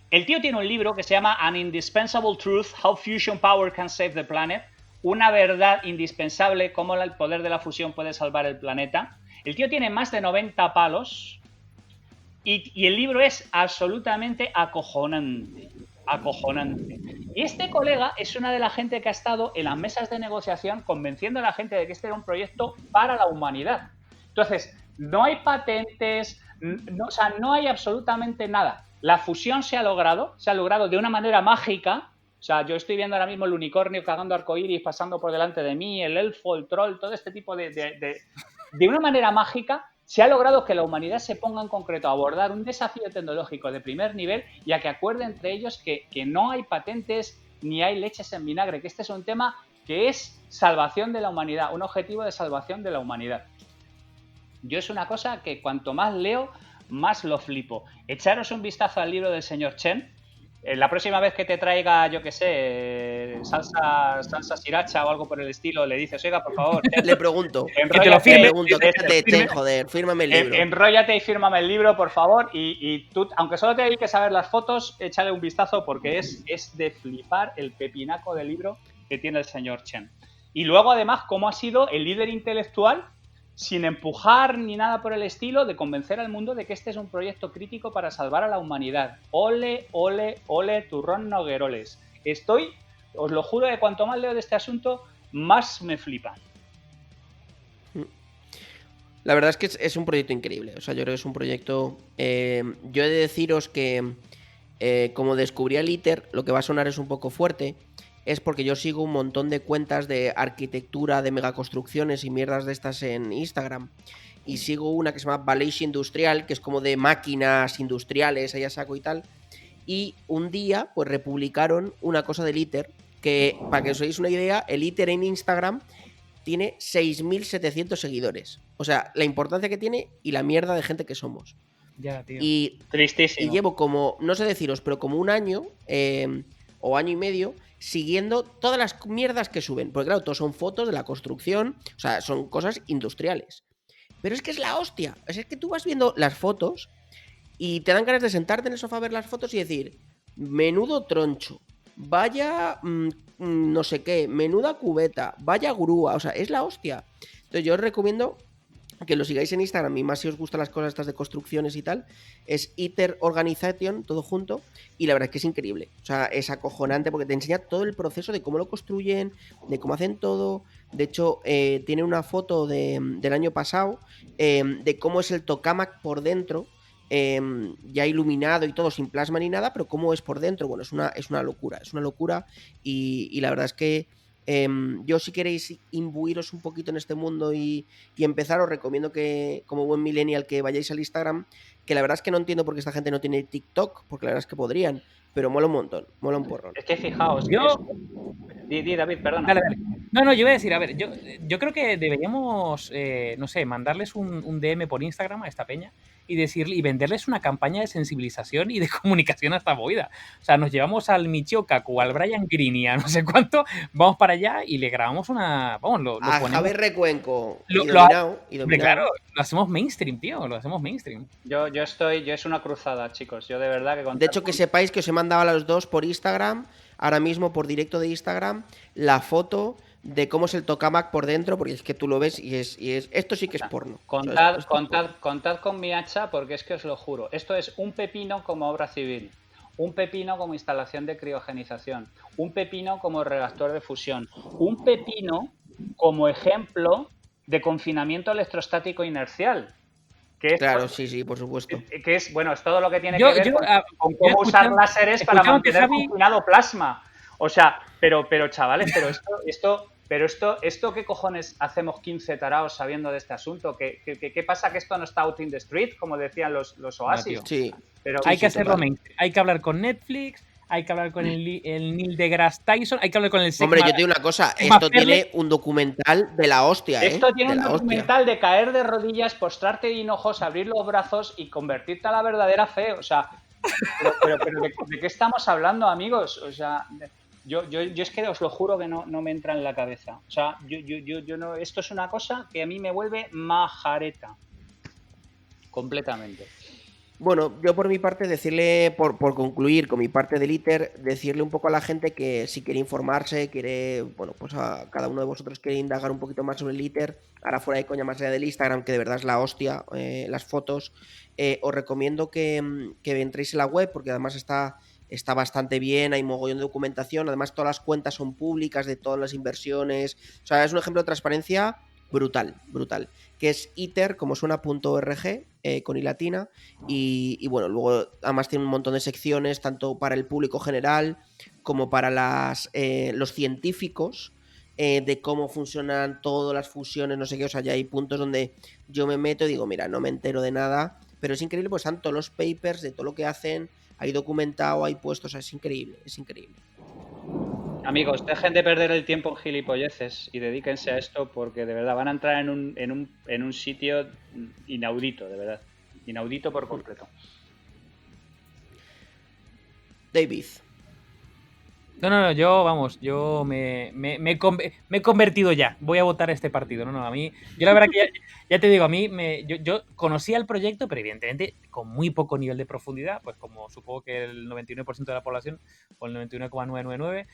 El tío tiene un libro que se llama An Indispensable Truth, How Fusion Power Can Save the Planet. Una verdad indispensable, cómo el poder de la fusión puede salvar el planeta. El tío tiene más de 90 palos y el libro es absolutamente acojonante. Acojonante. Y este colega es una de la gente que ha estado en las mesas de negociación convenciendo a la gente de que este era un proyecto para la humanidad. Entonces, no hay patentes, no hay absolutamente nada. La fusión se ha logrado de una manera mágica. O sea, yo estoy viendo ahora mismo el unicornio cagando arcoíris pasando por delante de mí, el elfo, el troll, todo este tipo de una manera mágica. Se ha logrado que la humanidad se ponga en concreto a abordar un desafío tecnológico de primer nivel y a que acuerde entre ellos que no hay patentes ni hay leches en vinagre, que este es un tema que es salvación de la humanidad, un objetivo de salvación de la humanidad. Yo es una cosa que cuanto más leo, más lo flipo. Echaros un vistazo al libro del señor Chen. La próxima vez que te traiga, yo qué sé, salsa sriracha o algo por el estilo, le dices, oiga, por favor. Le pregunto. Que te lo firme. Joder, fírmame el libro. Enróllate y fírmame el libro, por favor. Y tú, aunque solo te dediques a ver las fotos, échale un vistazo porque es de flipar el pepinaco del libro que tiene el señor Chen. Y luego, además, cómo ha sido el líder intelectual, sin empujar ni nada por el estilo, de convencer al mundo de que este es un proyecto crítico para salvar a la humanidad. Ole, ole, ole, turrón nogueroles. Os lo juro que cuanto más leo de este asunto, más me flipa. La verdad es que es un proyecto increíble. O sea, yo creo que es un proyecto... yo he de deciros que como descubrí el ITER, lo que va a sonar es un poco fuerte, es porque yo sigo un montón de cuentas de arquitectura, de megaconstrucciones y mierdas de estas en Instagram. Y sigo una que se llama Valeix Industrial, que es como de máquinas industriales, allá saco y tal. Y un día, pues republicaron una cosa del ITER, que, para que os deis una idea, el ITER en Instagram tiene 6.700 seguidores. O sea, la importancia que tiene y la mierda de gente que somos. Ya, tío. Tristísimo. Y llevo como, no sé deciros, pero como un año o año y medio siguiendo todas las mierdas que suben. Porque claro, todos son fotos de la construcción, o sea, son cosas industriales. Pero es que es la hostia. Es que tú vas viendo las fotos y te dan ganas de sentarte en el sofá a ver las fotos y decir, menudo troncho, vaya no sé qué, menuda cubeta, vaya grúa, o sea, es la hostia. Entonces yo os recomiendo que lo sigáis en Instagram, y más si os gustan las cosas estas de construcciones y tal, es ITER Organization, todo junto, y la verdad es que es increíble, o sea, es acojonante porque te enseña todo el proceso de cómo lo construyen, de cómo hacen todo. De hecho, tiene una foto del año pasado de cómo es el tokamak por dentro, ya iluminado y todo, sin plasma ni nada, pero cómo es por dentro, bueno, es una locura, y la verdad es que yo, si queréis imbuiros un poquito en este mundo y empezar, os recomiendo que, como buen millennial, que vayáis al Instagram, que la verdad es que no entiendo por qué esta gente no tiene TikTok, porque la verdad es que podrían, pero mola un montón, mola un porrón. Es que fijaos, Di, David, perdona. Dale. No, yo iba a decir, a ver, yo creo que deberíamos, no sé, mandarles un DM por Instagram a esta peña y venderles una campaña de sensibilización y de comunicación a esta movida. O sea, nos llevamos al Michio Kaku, al Brian Greene, a no sé cuánto, vamos para allá y le grabamos una... Vamos, lo a ponemos... Javier Recuenco y dominado. Claro, lo hacemos mainstream, tío, lo hacemos mainstream. Yo es una cruzada, chicos, yo de verdad que... De hecho, que sepáis que os he mandado a los dos por Instagram ahora mismo por directo de Instagram la foto de cómo es el tokamak por dentro, porque es que tú lo ves y es esto sí que es porno. Contad con mi hacha, porque es que os lo juro. Esto es un pepino como obra civil, un pepino como instalación de criogenización, un pepino como reactor de fusión, un pepino como ejemplo de confinamiento electrostático inercial. Que es, claro, sí, por supuesto. Que es, bueno, es todo lo que tiene que ver con cómo usar láseres para mantener confinado plasma. O sea, pero chavales, esto ¿qué cojones hacemos 15 taraos sabiendo de este asunto? ¿Qué pasa que esto no está out in the street, como decían los Oasis? No, sí. Pero, hay que hacerlo mainstream. Hay que hablar con Netflix, hay que hablar con el Neil deGrasse Tyson, hay que hablar con el Sigma. Hombre, yo te digo una cosa, esto tiene un documental de la hostia, Esto tiene un documental de caer de rodillas, postrarte de hinojos, abrir los brazos y convertirte a la verdadera fe. O sea, pero ¿de qué estamos hablando, amigos? O sea, yo es que os lo juro que no me entra en la cabeza. O sea, yo no. Esto es una cosa que a mí me vuelve majareta. Completamente. Bueno, yo por mi parte decirle, por concluir con mi parte del ITER, decirle un poco a la gente que si quiere informarse, quiere, bueno, pues a cada uno de vosotros quiere indagar un poquito más sobre el ITER, ahora fuera de coña, más allá del Instagram, que de verdad es la hostia, las fotos, os recomiendo que entréis en la web, porque además está bastante bien, hay mogollón de documentación, además todas las cuentas son públicas de todas las inversiones, o sea, es un ejemplo de transparencia brutal, que es iter, como suena.org, con i latina, y bueno, luego además tiene un montón de secciones, tanto para el público general como para los científicos, de cómo funcionan todas las fusiones, no sé qué, o sea, ya hay puntos donde yo me meto y digo, mira, no me entero de nada, pero es increíble, pues están todos los papers de todo lo que hacen, hay documentado, hay puestos, o sea, es increíble. Amigos, dejen de perder el tiempo en gilipolleces y dedíquense a esto, porque de verdad van a entrar en un sitio inaudito, de verdad. Inaudito por completo. David. No, yo me he convertido ya. Voy a votar este partido. A mí, yo la verdad que ya te digo, a mí, yo conocía el proyecto, pero evidentemente con muy poco nivel de profundidad, pues como supongo que el 99% de la población, o el 99,999,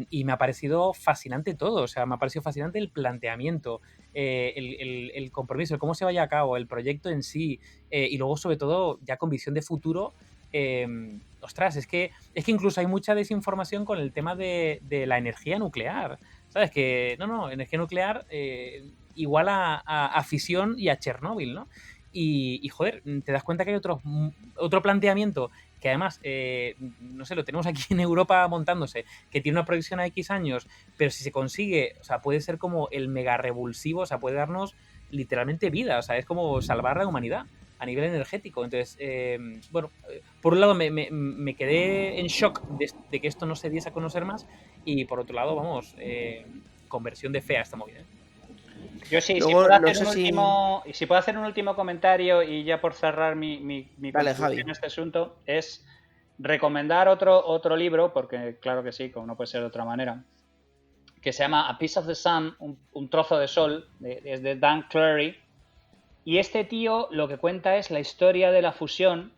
y me ha parecido fascinante todo. O sea, me ha parecido fascinante el planteamiento, el compromiso, el cómo se vaya a cabo, el proyecto en sí, y luego, sobre todo, ya con visión de futuro. Ostras, es que incluso hay mucha desinformación con el tema de la energía nuclear. ¿Sabes? Que energía nuclear igual a fisión y a Chernóbil, ¿no? Y joder, te das cuenta que hay otro planteamiento que además, no sé, lo tenemos aquí en Europa montándose, que tiene una proyección a X años, pero si se consigue, o sea, puede ser como el mega revulsivo, o sea, puede darnos literalmente vida, o sea, es como salvar la humanidad a nivel energético. Entonces, bueno, por un lado me quedé en shock de que esto no se diese a conocer más, y por otro lado, vamos, conversión de fe a esta movida. Yo sí, luego, si puedo hacer un último comentario y ya por cerrar mi conclusión en este asunto, es recomendar otro libro, porque claro que sí, como no puede ser de otra manera, que se llama A Piece of the Sun, un trozo de sol, es de Dan Clary. Y este tío lo que cuenta es la historia de la fusión,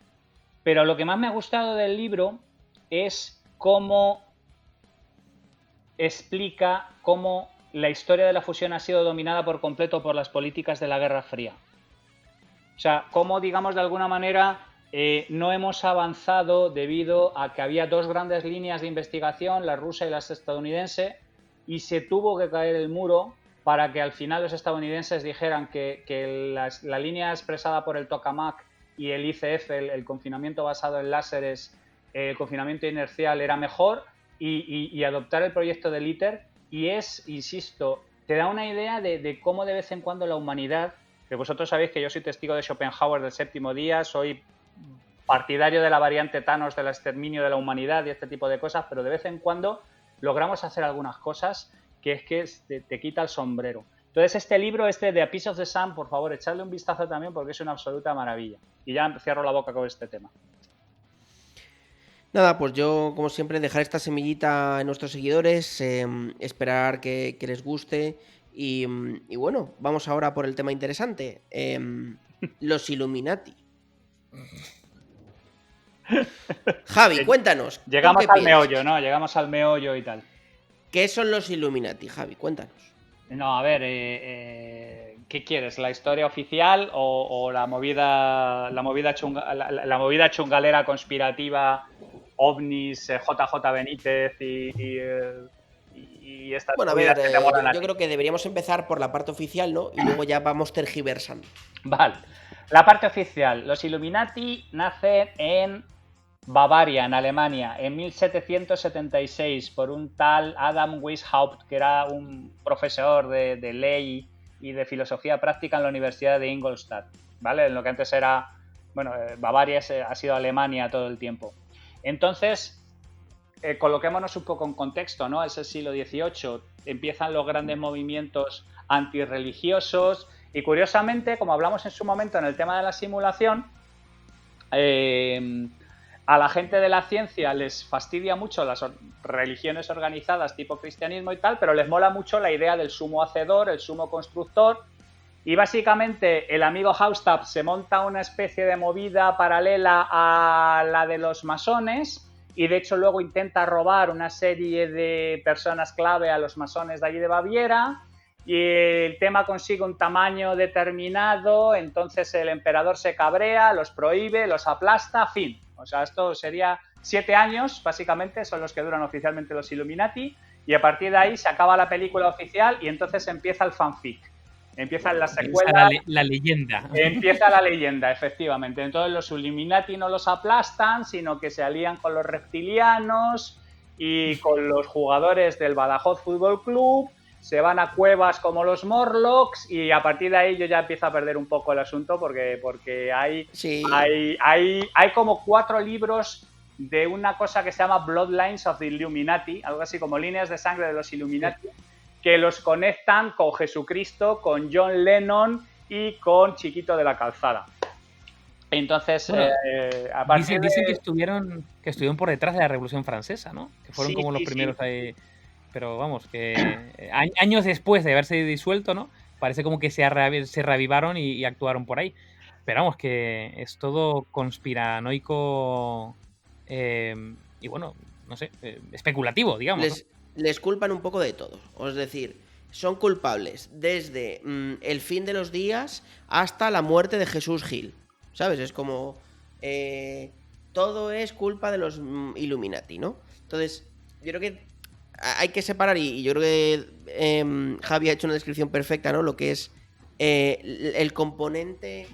pero lo que más me ha gustado del libro es cómo explica cómo la historia de la fusión ha sido dominada por completo por las políticas de la Guerra Fría. O sea, cómo, digamos, de alguna manera no hemos avanzado debido a que había dos grandes líneas de investigación, la rusa y la estadounidense, y se tuvo que caer el muro para que al final los estadounidenses dijeran que la línea expresada por el tokamak y el ICF, el confinamiento basado en láseres, el confinamiento inercial, era mejor, y adoptar el proyecto del ITER. Y es, insisto, te da una idea de cómo de vez en cuando la humanidad, que vosotros sabéis que yo soy testigo de Schopenhauer del séptimo día, soy partidario de la variante Thanos del exterminio de la humanidad y este tipo de cosas, pero de vez en cuando logramos hacer algunas cosas que es que te quita el sombrero. Entonces este libro, de A Piece of the Sun, por favor, echadle un vistazo también, porque es una absoluta maravilla. Y ya cierro la boca con este tema. Nada, pues yo, como siempre, dejar esta semillita en nuestros seguidores, esperar que les guste y bueno, vamos ahora por el tema interesante, los Illuminati. Javi, cuéntanos. Llegamos al meollo, ¿no? Llegamos al meollo y tal. ¿Qué son los Illuminati, Javi? Cuéntanos. No, a ver, ¿qué quieres? ¿La historia oficial o la movida chungalera conspirativa, ovnis, JJ Benítez y estas Bueno, a movidas ver, que te molan a yo ti? creo que deberíamos empezar por la parte oficial, ¿no? Y luego ya vamos tergiversando. Vale. La parte oficial. Los Illuminati nacen en Bavaria, en Alemania, en 1776 por un tal Adam Weishaupt, que era un profesor de ley y de filosofía práctica en la Universidad de Ingolstadt, ¿vale? En lo que antes era, bueno, Bavaria ha sido Alemania todo el tiempo. Entonces, coloquémonos un poco en contexto, ¿no? Es el siglo XVIII, empiezan los grandes movimientos antirreligiosos y, curiosamente, como hablamos en su momento en el tema de la simulación, a la gente de la ciencia les fastidia mucho las religiones organizadas tipo cristianismo y tal, pero les mola mucho la idea del sumo hacedor, el sumo constructor, y básicamente el amigo Haustadt se monta una especie de movida paralela a la de los masones y de hecho luego intenta robar una serie de personas clave a los masones de allí de Baviera y el tema consigue un tamaño determinado, entonces el emperador se cabrea, los prohíbe, los aplasta, fin. O sea, esto sería 7 años, básicamente, son los que duran oficialmente los Illuminati, y a partir de ahí se acaba la película oficial y entonces empieza el fanfic. Empiezan las secuelas. La leyenda. Empieza la leyenda, efectivamente. Entonces los Illuminati no los aplastan, sino que se alían con los reptilianos y con los jugadores del Badajoz Fútbol Club, se van a cuevas como los Morlocks y a partir de ahí yo ya empiezo a perder un poco el asunto porque hay como 4 libros de una cosa que se llama Bloodlines of the Illuminati, algo así como líneas de sangre de los Illuminati, que los conectan con Jesucristo, con John Lennon y con Chiquito de la Calzada. Entonces, bueno, a partir dicen que estuvieron por detrás de la Revolución Francesa, ¿no? Que fueron como los primeros ahí. Pero vamos, que años después de haberse disuelto, ¿no? Parece como que se reavivaron y actuaron por ahí. Pero vamos, que es todo conspiranoico y bueno, no sé, especulativo, digamos. Les culpan un poco de todo. Es decir, son culpables desde el fin de los días hasta la muerte de Jesús Gil. ¿Sabes? Es como... todo es culpa de los Illuminati, ¿no? Entonces, yo creo que hay que separar, y yo creo que Javi ha hecho una descripción perfecta, ¿no? Lo que es el componente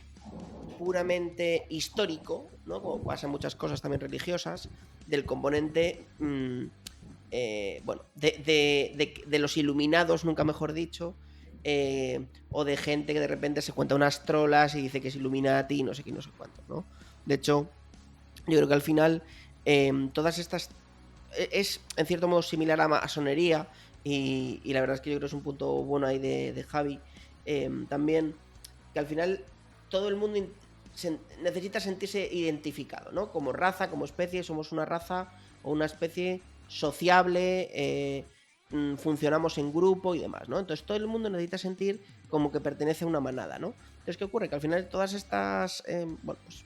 puramente histórico, ¿no? Como pasa en muchas cosas también religiosas, del componente, bueno, de los iluminados, nunca mejor dicho, o de gente que de repente se cuenta unas trolas y dice que es Illuminati y no sé qué, no sé cuánto, ¿no? De hecho, yo creo que al final todas estas es en cierto modo similar a masonería y la verdad es que yo creo que es un punto bueno ahí de Javi también, que al final todo el mundo necesita sentirse identificado, ¿no? Como raza, como especie, somos una raza o una especie sociable, funcionamos en grupo y demás, ¿no? Entonces todo el mundo necesita sentir como que pertenece a una manada, ¿no? Entonces, ¿qué ocurre? Que al final todas estas bueno, pues,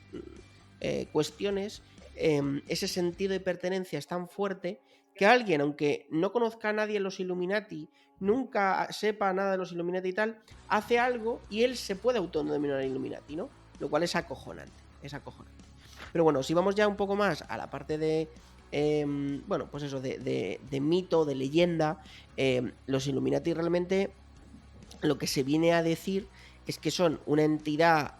cuestiones, ese sentido de pertenencia es tan fuerte que alguien, aunque no conozca a nadie en los Illuminati, nunca sepa nada de los Illuminati y tal, hace algo y él se puede autodenominar Illuminati, ¿no? Lo cual es acojonante, es acojonante. Pero bueno, si vamos ya un poco más a la parte de bueno, pues eso, de mito, de leyenda, los Illuminati realmente lo que se viene a decir es que son una entidad,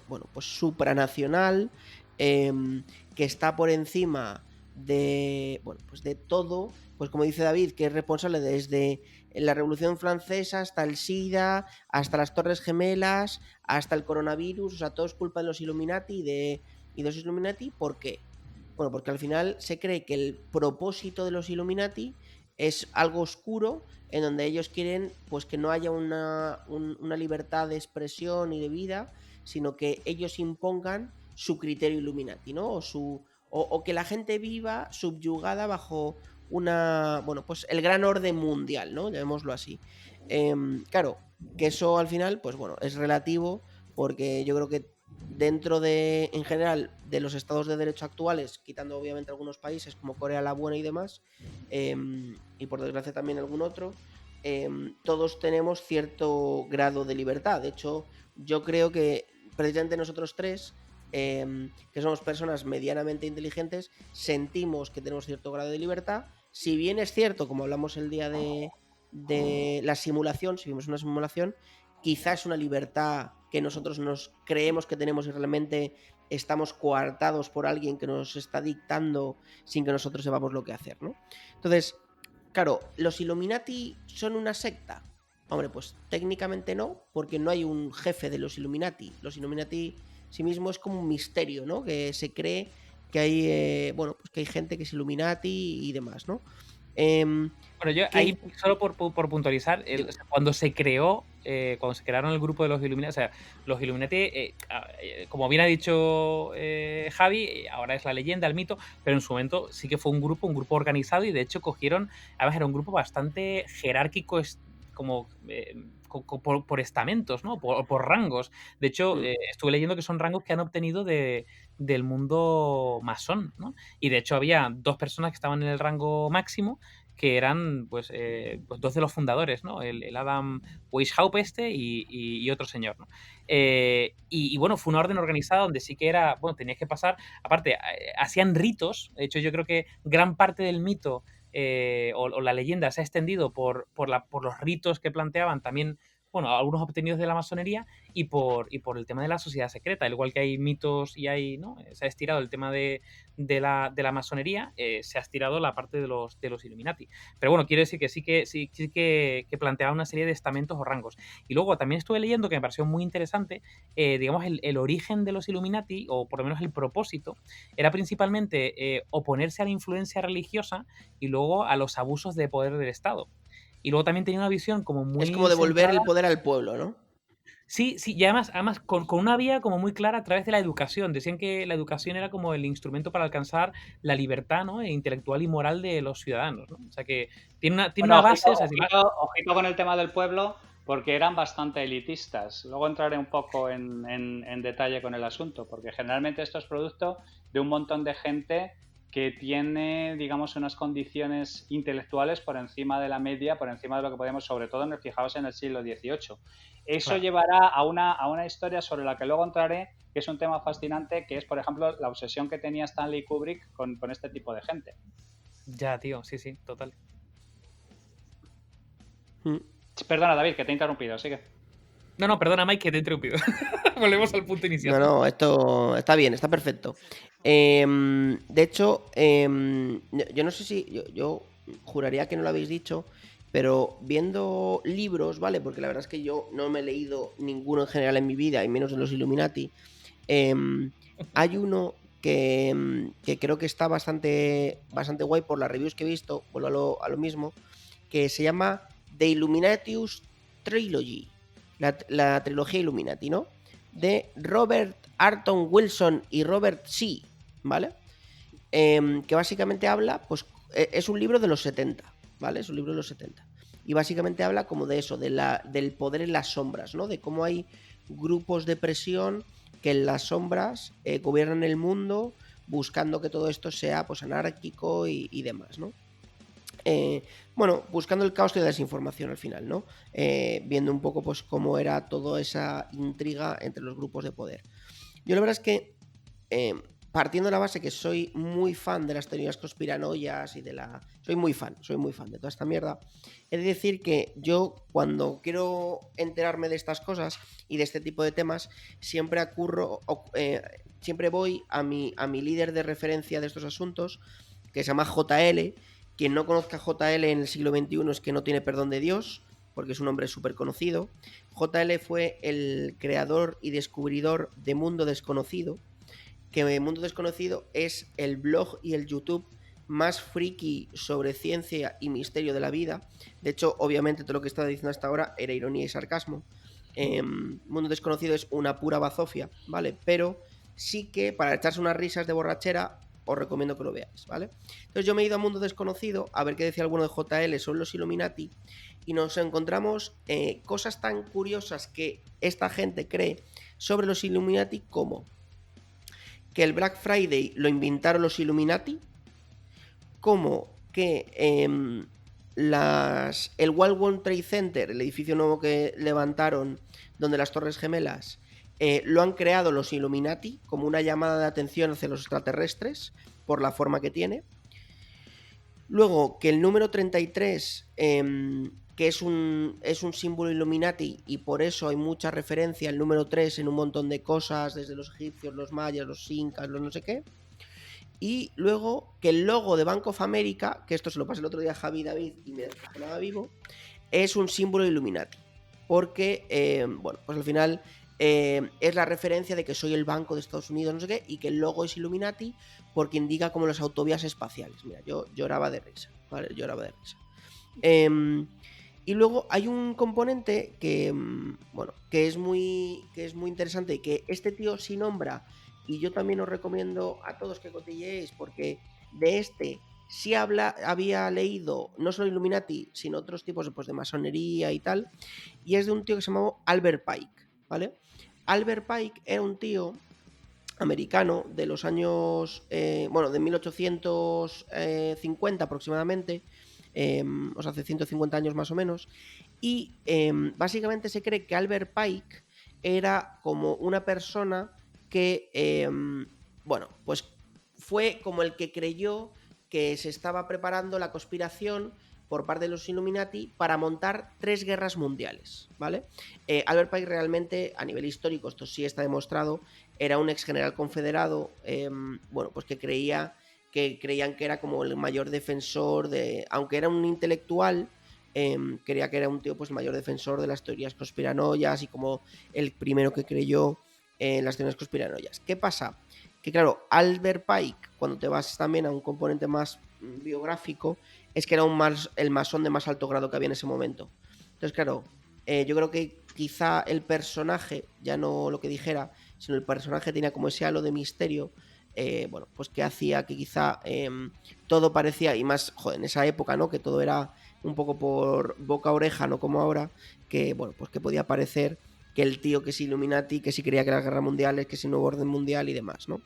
bueno, pues supranacional, que está por encima de, bueno, pues de todo, pues como dice David, que es responsable desde la Revolución Francesa hasta el SIDA, hasta las Torres Gemelas, hasta el coronavirus, o sea, todo es culpa de los Illuminati y de los Illuminati. ¿Por qué? Bueno, porque al final se cree que el propósito de los Illuminati es algo oscuro en donde ellos quieren pues que no haya una libertad de expresión y de vida, sino que ellos impongan su criterio Illuminati, ¿no? O que la gente viva subyugada bajo una, bueno, pues el gran orden mundial, ¿no? Llamémoslo así. Claro, que eso al final, pues bueno, es relativo, porque yo creo que dentro de, en general, de los estados de derecho actuales, quitando obviamente algunos países como Corea la Buena y demás, y por desgracia también algún otro, todos tenemos cierto grado de libertad. De hecho, yo creo que precisamente nosotros tres, que somos personas medianamente inteligentes, sentimos que tenemos cierto grado de libertad. Si bien es cierto, como hablamos el día de la simulación, si vimos una simulación, quizás es una libertad que nosotros nos creemos que tenemos y realmente estamos coartados por alguien que nos está dictando sin que nosotros sepamos lo que hacer, ¿no? Entonces, claro, ¿los Illuminati son una secta? Hombre, pues técnicamente no, porque no hay un jefe de los Illuminati. Los Illuminati sí mismo es como un misterio, ¿no? Que se cree que hay, bueno, pues que hay gente que es Illuminati y demás, ¿no? Bueno, yo ahí solo por puntualizar, o sea, cuando se crearon el grupo de los Illuminati, o sea, los Illuminati, como bien ha dicho Javi, ahora es la leyenda, el mito, pero en su momento sí que fue un grupo organizado y de hecho cogieron, además era un grupo bastante jerárquico, como por estamentos, ¿no? Por rangos. De hecho, estuve leyendo que son rangos que han obtenido del mundo masón, ¿no? Y de hecho había 2 personas que estaban en el rango máximo, que eran pues 2 de los fundadores, ¿no? El Adam Weishaupt y otro señor, ¿no? Y bueno, fue una orden organizada donde sí que era, bueno, tenías que pasar, aparte, hacían ritos. De hecho, yo creo que gran parte del mito o la leyenda se ha extendido por los ritos que planteaban también, bueno, algunos obtenidos de la masonería y por el tema de la sociedad secreta. Al igual que hay mitos y hay, ¿no? Se ha estirado el tema de la masonería, se ha estirado la parte de los Illuminati. Pero bueno, quiero decir que sí que planteaba una serie de estamentos o rangos. Y luego también estuve leyendo, que me pareció muy interesante, digamos, el origen de los Illuminati, o por lo menos el propósito, era principalmente oponerse a la influencia religiosa y luego a los abusos de poder del Estado. Y luego también tenía una visión como muy... Es como devolver el poder al pueblo, ¿no? Sí, y además con una vía como muy clara a través de la educación. Decían que la educación era como el instrumento para alcanzar la libertad, ¿no? Intelectual y moral de los ciudadanos, ¿no? O sea que tiene una base... Ojito con el tema del pueblo, porque eran bastante elitistas. Luego entraré un poco en detalle con el asunto, porque generalmente esto es producto de un montón de gente que tiene, digamos, unas condiciones intelectuales por encima de la media, por encima de lo que podemos, sobre todo, fijaos en el siglo XVIII. Eso llevará a una historia sobre la que luego entraré, que es un tema fascinante, que es, por ejemplo, la obsesión que tenía Stanley Kubrick con este tipo de gente. Ya, tío, sí, total. Perdona, David, que te he interrumpido, sigue. No, perdona, Mike, que te he interrumpido. Volvemos al punto inicial. No, esto está bien, está perfecto. De hecho, yo no sé si... Yo juraría que no lo habéis dicho, pero viendo libros, ¿vale? Porque la verdad es que yo no me he leído ninguno en general en mi vida, y menos de los Illuminati. Hay uno que creo que está bastante guay por las reviews que he visto, vuelvo a lo mismo, que se llama The Illuminatius Trilogy, la trilogía Illuminati, ¿no? De Robert Arton Wilson y Robert C., ¿vale? Que básicamente habla, pues es un libro de los 70, ¿vale? Es un libro de los 70. Y básicamente habla como de eso, del poder en las sombras, ¿no? De cómo hay grupos de presión que en las sombras gobiernan el mundo buscando que todo esto sea pues anárquico y demás, ¿no? Bueno, buscando el caos y la desinformación al final, ¿no? Viendo un poco pues cómo era toda esa intriga entre los grupos de poder. Yo la verdad es que, partiendo de la base que soy muy fan de las teorías conspiranoicas y soy muy fan de toda esta mierda, he de decir que yo, cuando quiero enterarme de estas cosas y de este tipo de temas, siempre siempre voy a mi líder de referencia de estos asuntos, que se llama JL. Quien no conozca a JL en el siglo XXI es que no tiene perdón de Dios, porque es un hombre súper conocido. JL fue el creador y descubridor de Mundo Desconocido, que Mundo Desconocido es el blog y el YouTube más friki sobre ciencia y misterio de la vida. De hecho, obviamente todo lo que estaba diciendo hasta ahora era ironía y sarcasmo. Mundo Desconocido es una pura bazofia, ¿vale? Pero sí que para echarse unas risas de borrachera os recomiendo que lo veáis, ¿vale? Entonces yo me he ido a Mundo Desconocido a ver qué decía alguno de JL sobre los Illuminati y nos encontramos cosas tan curiosas que esta gente cree sobre los Illuminati como que el Black Friday lo inventaron los Illuminati, como que el World World Trade Center, el edificio nuevo que levantaron donde las Torres Gemelas, lo han creado los Illuminati como una llamada de atención hacia los extraterrestres por la forma que tiene. Luego, que el número 33, que es un símbolo Illuminati y por eso hay mucha referencia al número 3 en un montón de cosas, desde los egipcios, los mayas, los incas, los no sé qué. Y luego que el logo de Bank of America, que esto se lo pasé el otro día a Javi David y me descojonaba vivo, es un símbolo Illuminati. Porque, bueno, pues al final es la referencia de que soy el banco de Estados Unidos, no sé qué, y que el logo es Illuminati porque indica como las autovías espaciales. Mira, yo lloraba de risa, ¿vale? Lloraba de risa. Y luego hay un componente que, bueno, que es muy interesante y que este tío sí nombra. Y yo también os recomiendo a todos que cotilleéis porque de este sí había leído no solo Illuminati, sino otros tipos pues, de masonería y tal. Y es de un tío que se llamaba Albert Pike, ¿vale? Albert Pike era un tío americano de los años, bueno, de 1850 aproximadamente, o sea, hace 150 años más o menos. Y básicamente se cree que Albert Pike era como una persona que, bueno, pues fue como el que creyó que se estaba preparando la conspiración por parte de los Illuminati para montar 3 guerras mundiales, ¿vale? Albert Pike realmente, a nivel histórico, esto sí está demostrado, era un ex general confederado, bueno, pues que creían que era como el mayor defensor de... Aunque era un intelectual, creía que era un tío pues mayor defensor de las teorías conspiranoias y como el primero que creyó en las teorías conspiranoias. ¿Qué pasa? Que claro, Albert Pike, cuando te vas también a un componente más biográfico, es que era el masón de más alto grado que había en ese momento. Entonces, claro, yo creo que quizá el personaje, ya no lo que dijera, sino el personaje tenía como ese halo de misterio, bueno, pues que hacía que quizá todo parecía, y más, joder, en esa época, ¿no? Que todo era un poco por boca a oreja, no como ahora, que, bueno, pues que podía parecer que el tío que es Illuminati, que sí creía que las guerras mundiales, que sí nuevo orden mundial y demás, ¿no?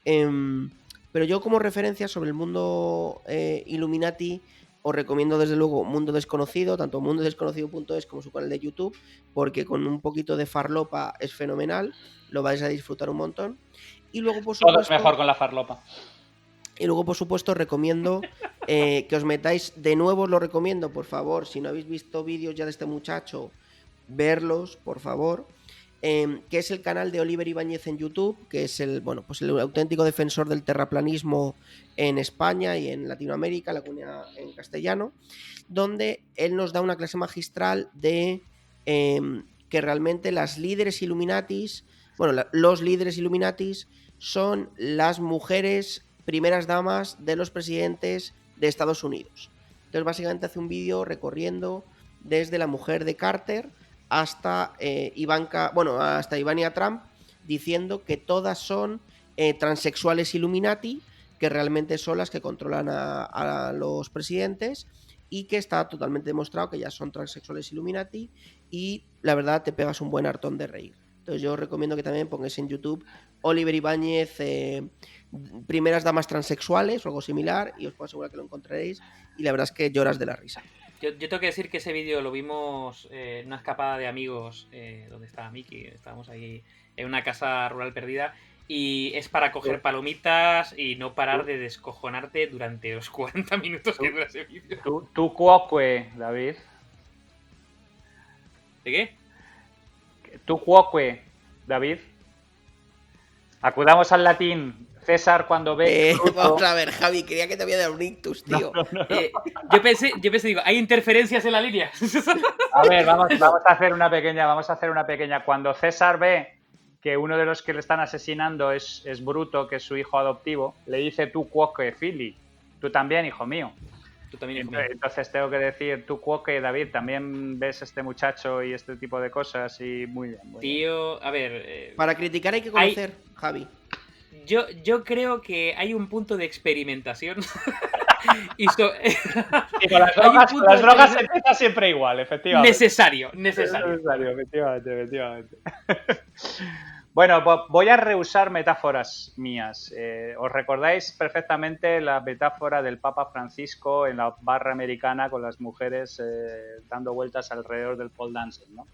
Pero yo como referencia sobre el mundo Illuminati os recomiendo desde luego Mundo Desconocido, tanto mundodesconocido.es como su canal de YouTube, porque con un poquito de farlopa es fenomenal, lo vais a disfrutar un montón. Y luego, por supuesto, todo es mejor con la farlopa. Y luego, por supuesto, os recomiendo que os metáis, de nuevo os lo recomiendo, por favor, si no habéis visto vídeos ya de este muchacho, verlos, por favor, que es el canal de Oliver Ibáñez en YouTube, que es el, bueno, pues el auténtico defensor del terraplanismo en España y en Latinoamérica, la comunidad en castellano, donde él nos da una clase magistral de que realmente las líderes Illuminatis, bueno, los líderes Illuminatis son las mujeres primeras damas de los presidentes de Estados Unidos. Entonces básicamente hace un vídeo recorriendo desde la mujer de Carter hasta hasta Ivania Trump, diciendo que todas son transexuales Illuminati, que realmente son las que controlan a los presidentes y que está totalmente demostrado que ya son transexuales Illuminati y la verdad te pegas un buen hartón de reír. Entonces yo os recomiendo que también pongáis en YouTube Oliver Ibáñez primeras damas transexuales o algo similar y os puedo asegurar que lo encontraréis y la verdad es que lloras de la risa. Yo tengo que decir que ese vídeo lo vimos en una escapada de amigos donde estaba Miki, estábamos ahí en una casa rural perdida y es para coger palomitas y no parar de descojonarte durante los 40 minutos que dura ese vídeo. ¿Tú cuoque, David? ¿De qué? ¿Tú cuoque, David? Acudamos al latín. César cuando ve... Vamos a ver, Javi, creía que te había dado un ictus, tío. No. Yo pensé, digo, ¿hay interferencias en la línea? A ver, vamos a hacer una pequeña. Cuando César ve que uno de los que le están asesinando es Bruto, que es su hijo adoptivo, le dice tú cuoque, Fili. Tú también, hijo mío. Tú también, hijo mío. Entonces tengo que decir, tú cuoque, David, también ves este muchacho y este tipo de cosas y muy bien. Tío, a ver... Para criticar hay que conocer, Javi. Yo creo que hay un punto de experimentación. Y con las drogas se empieza siempre igual, efectivamente. Necesario. Efectivamente. Bueno, voy a rehusar metáforas mías. ¿Os recordáis perfectamente la metáfora del Papa Francisco en la barra americana con las mujeres dando vueltas alrededor del pole dancing, ¿no?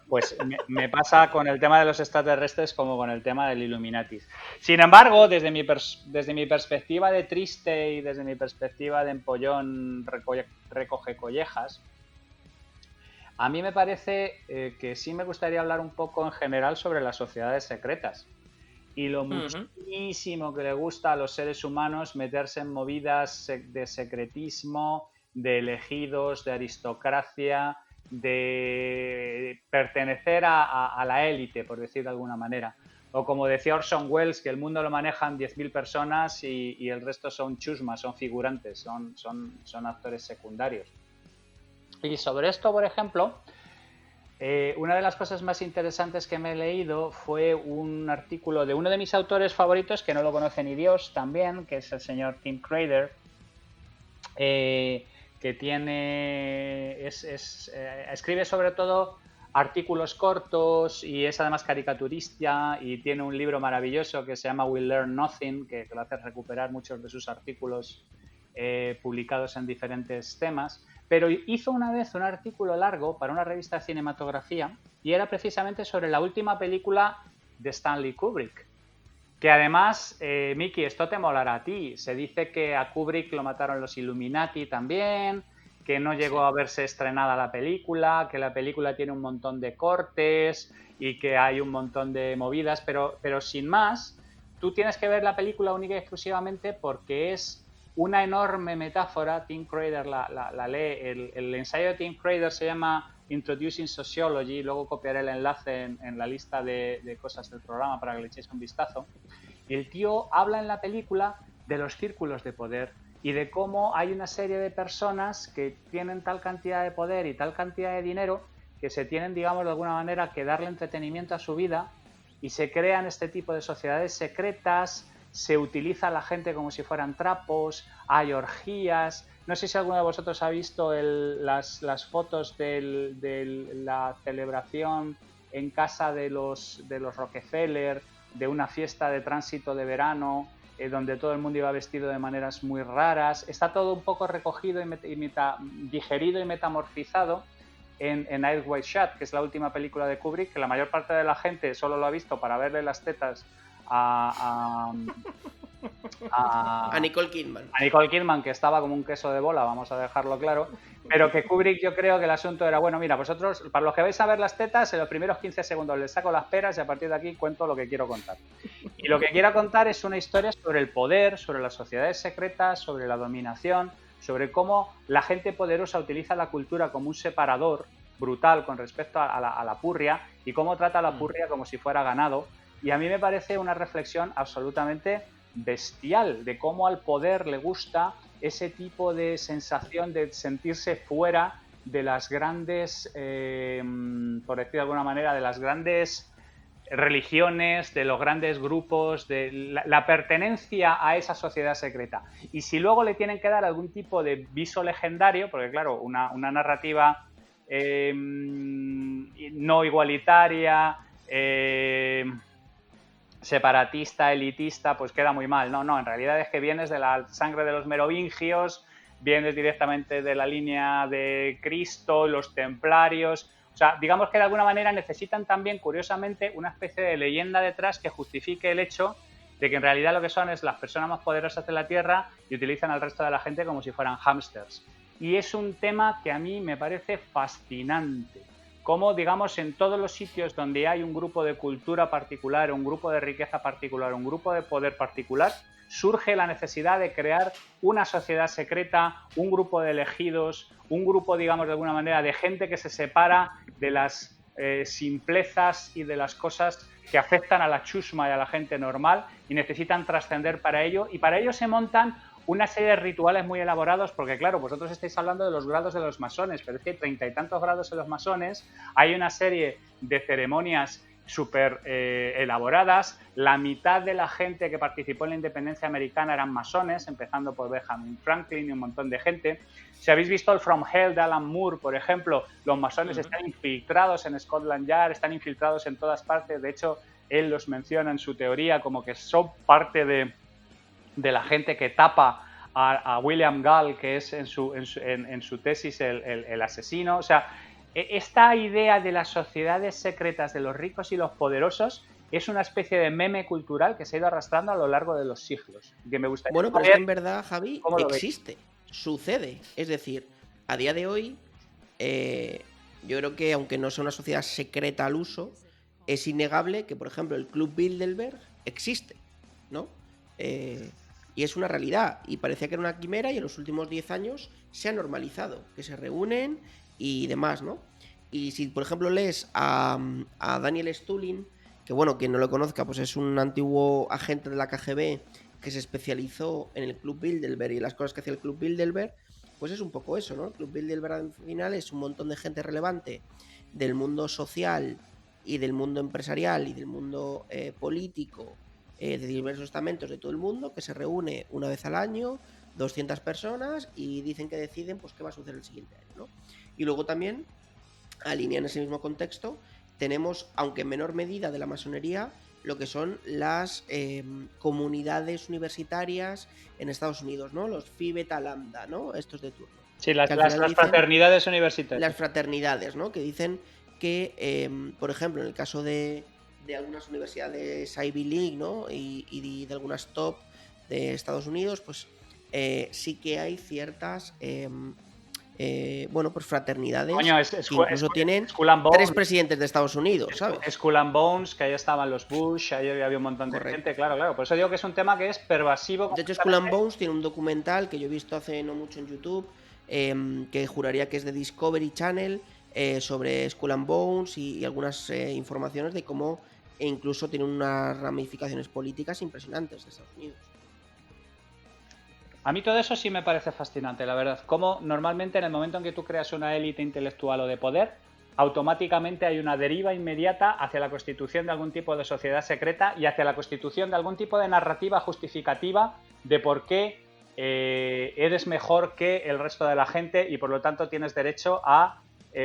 Pues me pasa con el tema de los extraterrestres como con el tema del Illuminati. Sin embargo, desde mi perspectiva de triste y desde mi perspectiva de empollón recoge collejas, a mí me parece que sí me gustaría hablar un poco en general sobre las sociedades secretas y lo muchísimo que le gusta a los seres humanos meterse en movidas de secretismo, de elegidos, de aristocracia, de pertenecer a la élite, por decir de alguna manera. O como decía Orson Welles, que el mundo lo manejan 10.000 personas y el resto son chusmas, son figurantes, son actores secundarios. Y sobre esto, por ejemplo, una de las cosas más interesantes que me he leído fue un artículo de uno de mis autores favoritos, que no lo conoce ni Dios también, que es el señor Tim Crader, que escribe sobre todo artículos cortos y es además caricaturista y tiene un libro maravilloso que se llama We Learn Nothing, que lo hace recuperar muchos de sus artículos publicados en diferentes temas. Pero hizo una vez un artículo largo para una revista de cinematografía y era precisamente sobre la última película de Stanley Kubrick. Que además, Miki, esto te molará a ti. Se dice que a Kubrick lo mataron los Illuminati también, que no llegó a verse estrenada la película, que la película tiene un montón de cortes y que hay un montón de movidas, pero sin más, tú tienes que ver la película única y exclusivamente porque es una enorme metáfora. Tim Crader la lee. El ensayo de Tim Crader se llama Introducing Sociology, luego copiaré el enlace en la lista de cosas del programa para que le echéis un vistazo. El tío habla en la película de los círculos de poder y de cómo hay una serie de personas que tienen tal cantidad de poder y tal cantidad de dinero que se tienen, digamos, de alguna manera que darle entretenimiento a su vida y se crean este tipo de sociedades secretas. Se utiliza a la gente como si fueran trapos, hay orgías. No sé si alguno de vosotros ha visto las fotos de la celebración en casa de los Rockefeller, de una fiesta de tránsito de verano, donde todo el mundo iba vestido de maneras muy raras. Está todo un poco recogido digerido y metamorfizado en Eyes Wide Shut, que es la última película de Kubrick, que la mayor parte de la gente solo lo ha visto para verle las tetas a Nicole Kidman. A Nicole Kidman, que estaba como un queso de bola, vamos a dejarlo claro. Pero que Kubrick, yo creo que el asunto era, bueno, mira, vosotros, para los que vais a ver las tetas, en los primeros 15 segundos les saco las peras y a partir de aquí cuento lo que quiero contar. Y lo que quiero contar es una historia sobre el poder, sobre las sociedades secretas, sobre la dominación, sobre cómo la gente poderosa utiliza la cultura como un separador brutal con respecto a la purria y cómo trata a la purria como si fuera ganado. Y a mí me parece una reflexión absolutamente bestial de cómo al poder le gusta ese tipo de sensación de sentirse fuera de las grandes, por decir de alguna manera, de las grandes religiones, de los grandes grupos, de la pertenencia a esa sociedad secreta. Y si luego le tienen que dar algún tipo de viso legendario, porque claro, una narrativa no igualitaria, separatista, elitista, pues queda muy mal. No, en realidad es que vienes de la sangre de los merovingios, vienes directamente de la línea de Cristo, los templarios. O sea, digamos que de alguna manera necesitan también, curiosamente, una especie de leyenda detrás que justifique el hecho de que en realidad lo que son es las personas más poderosas de la Tierra y utilizan al resto de la gente como si fueran hámsters. Y es un tema que a mí me parece fascinante. Cómo, digamos, en todos los sitios donde hay un grupo de cultura particular, un grupo de riqueza particular, un grupo de poder particular, surge la necesidad de crear una sociedad secreta, un grupo de elegidos, un grupo, digamos, de alguna manera, de gente que se separa de las simplezas y de las cosas que afectan a la chusma y a la gente normal y necesitan trascender para ello. Y para ello se montan una serie de rituales muy elaborados, porque claro, vosotros estáis hablando de los grados de los masones, pero es que hay 30 y tantos grados en los masones, hay una serie de ceremonias súper elaboradas. La mitad de la gente que participó en la independencia americana eran masones, empezando por Benjamin Franklin y un montón de gente. Si habéis visto el From Hell de Alan Moore, por ejemplo, los masones están infiltrados en Scotland Yard, están infiltrados en todas partes. De hecho, él los menciona en su teoría como que son parte de la gente que tapa a William Gall, que es en su tesis el asesino. O sea, esta idea de las sociedades secretas de los ricos y los poderosos es una especie de meme cultural que se ha ido arrastrando a lo largo de los siglos. Que me gustaría bueno, pero es que en verdad, Javi, existe, sucede. Es decir, a día de hoy, yo creo que aunque no sea una sociedad secreta al uso, es innegable que, por ejemplo, el Club Bilderberg existe, ¿no? Y es una realidad. Y parecía que era una quimera y en los últimos 10 años se ha normalizado, que se reúnen y demás, ¿no? Y si, por ejemplo, lees a Daniel Stulin, que bueno, quien no lo conozca, pues es un antiguo agente de la KGB que se especializó en el Club Bilderberg y las cosas que hacía el Club Bilderberg, pues es un poco eso, ¿no? El Club Bilderberg al final es un montón de gente relevante del mundo social y del mundo empresarial y del mundo político, de diversos estamentos de todo el mundo, que se reúne una vez al año, 200 personas, y dicen que deciden pues qué va a suceder el siguiente año, ¿no? Y luego también, alinea en ese mismo contexto, tenemos, aunque en menor medida de la masonería, lo que son las comunidades universitarias en Estados Unidos, ¿no? Los Phi Beta Lambda, ¿no? Estos de turno. Sí, las fraternidades universitarias. Las fraternidades, ¿no? Que dicen que, por ejemplo, en el caso de algunas universidades Ivy League, ¿no? Y de algunas top de Estados Unidos, pues sí que hay ciertas bueno, pues fraternidades. Coño, que incluso tienen Bones, 3 presidentes de Estados Unidos, ¿sabes? Skull and Bones, que ahí estaban los Bush, ahí había un montón de gente, claro. Por eso digo que es un tema que es pervasivo. De hecho, Skull and Bones tiene un documental que yo he visto hace no mucho en YouTube, que juraría que es de Discovery Channel, sobre Skull and Bones y algunas informaciones de cómo incluso tiene unas ramificaciones políticas impresionantes de Estados Unidos. A mí todo eso sí me parece fascinante, la verdad. Cómo normalmente en el momento en que tú creas una élite intelectual o de poder, automáticamente hay una deriva inmediata hacia la constitución de algún tipo de sociedad secreta y hacia la constitución de algún tipo de narrativa justificativa de por qué eres mejor que el resto de la gente y por lo tanto tienes derecho a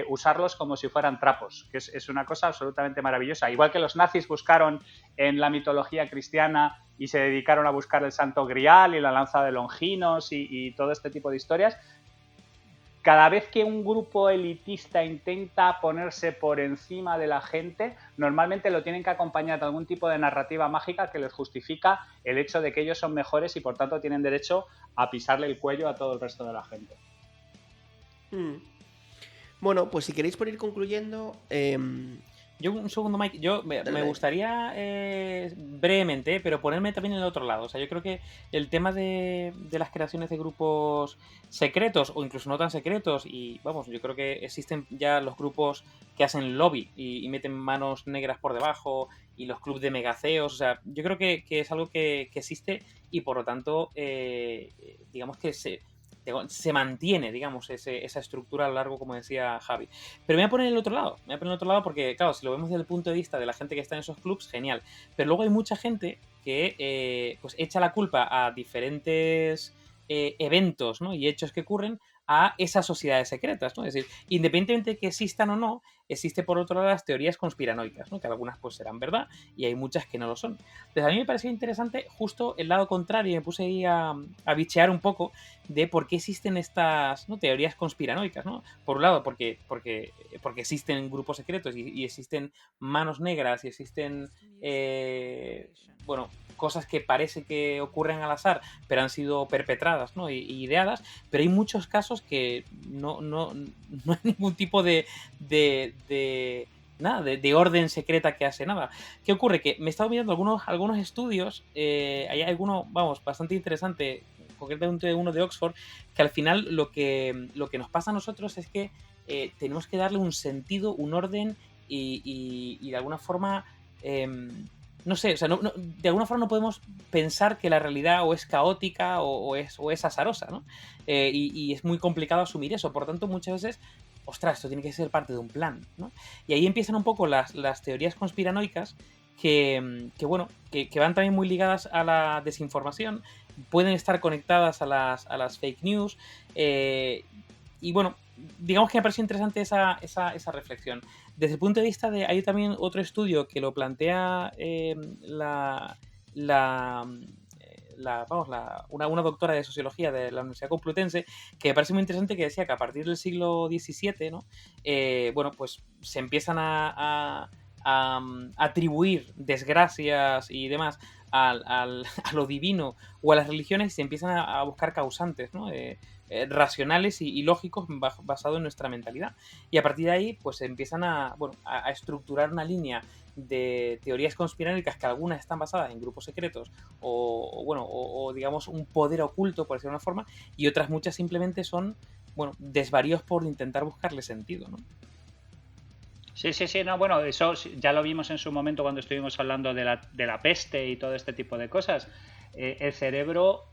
usarlos como si fueran trapos, que es una cosa absolutamente maravillosa. Igual que los nazis buscaron en la mitología cristiana y se dedicaron a buscar el Santo Grial y la lanza de Longinos y todo este tipo de historias, cada vez que un grupo elitista intenta ponerse por encima de la gente, normalmente lo tienen que acompañar de algún tipo de narrativa mágica que les justifica el hecho de que ellos son mejores y por tanto tienen derecho a pisarle el cuello a todo el resto de la gente. Bueno, pues si queréis por ir concluyendo... Yo, un segundo, Mike, me gustaría brevemente, pero ponerme también en el otro lado. O sea, yo creo que el tema de las creaciones de grupos secretos o incluso no tan secretos, y vamos, yo creo que existen ya los grupos que hacen lobby y meten manos negras por debajo y los clubes de megaceos. O sea, yo creo que es algo que existe y por lo tanto, digamos que se mantiene, digamos, esa estructura a lo largo, como decía Javi. Pero me voy a poner en el otro lado, porque, claro, si lo vemos desde el punto de vista de la gente que está en esos clubs, genial. Pero luego hay mucha gente que pues echa la culpa a diferentes eventos, ¿no? Y hechos que ocurren a esas sociedades secretas, ¿no? Es decir, independientemente de que existan o no, existe por otro lado las teorías conspiranoicas, ¿no? Que algunas pues serán verdad y hay muchas que no lo son. Entonces a mí me pareció interesante justo el lado contrario y me puse ahí a bichear un poco de por qué existen estas, ¿no?, teorías conspiranoicas, ¿no? Por un lado, porque existen grupos secretos y existen manos negras y existen, bueno, cosas que parece que ocurren al azar, pero han sido perpetradas, ¿no?, y ideadas, pero hay muchos casos que no hay ningún tipo de orden secreta que hace nada. ¿Qué ocurre? Que me he estado mirando algunos estudios, hay alguno, vamos, bastante interesante, concretamente uno de Oxford, que al final lo que nos pasa a nosotros es que tenemos que darle un sentido, un orden y de alguna forma... no sé, o sea, de alguna forma no podemos pensar que la realidad o es caótica o es azarosa, ¿no? Y es muy complicado asumir eso. Por tanto, muchas veces ostras, esto tiene que ser parte de un plan, ¿no? Y ahí empiezan un poco las teorías conspiranoicas que van también muy ligadas a la desinformación, pueden estar conectadas a las fake news, y bueno, digamos que me pareció interesante esa reflexión. Desde el punto de vista hay también otro estudio que lo plantea una doctora de sociología de la Universidad Complutense, que me parece muy interesante, que decía que a partir del siglo XVII, ¿no? Pues se empiezan a atribuir desgracias y demás a lo divino o a las religiones, y se empiezan a buscar causantes, ¿no? Racionales y lógicos basados en nuestra mentalidad. Y a partir de ahí, pues se empiezan a estructurar una línea de teorías conspiranoicas, que algunas están basadas en grupos secretos o digamos un poder oculto, por decirlo de una forma, y otras muchas simplemente son desvaríos por intentar buscarle sentido, ¿no? Sí, no, bueno, eso ya lo vimos en su momento cuando estuvimos hablando de la peste y todo este tipo de cosas. El cerebro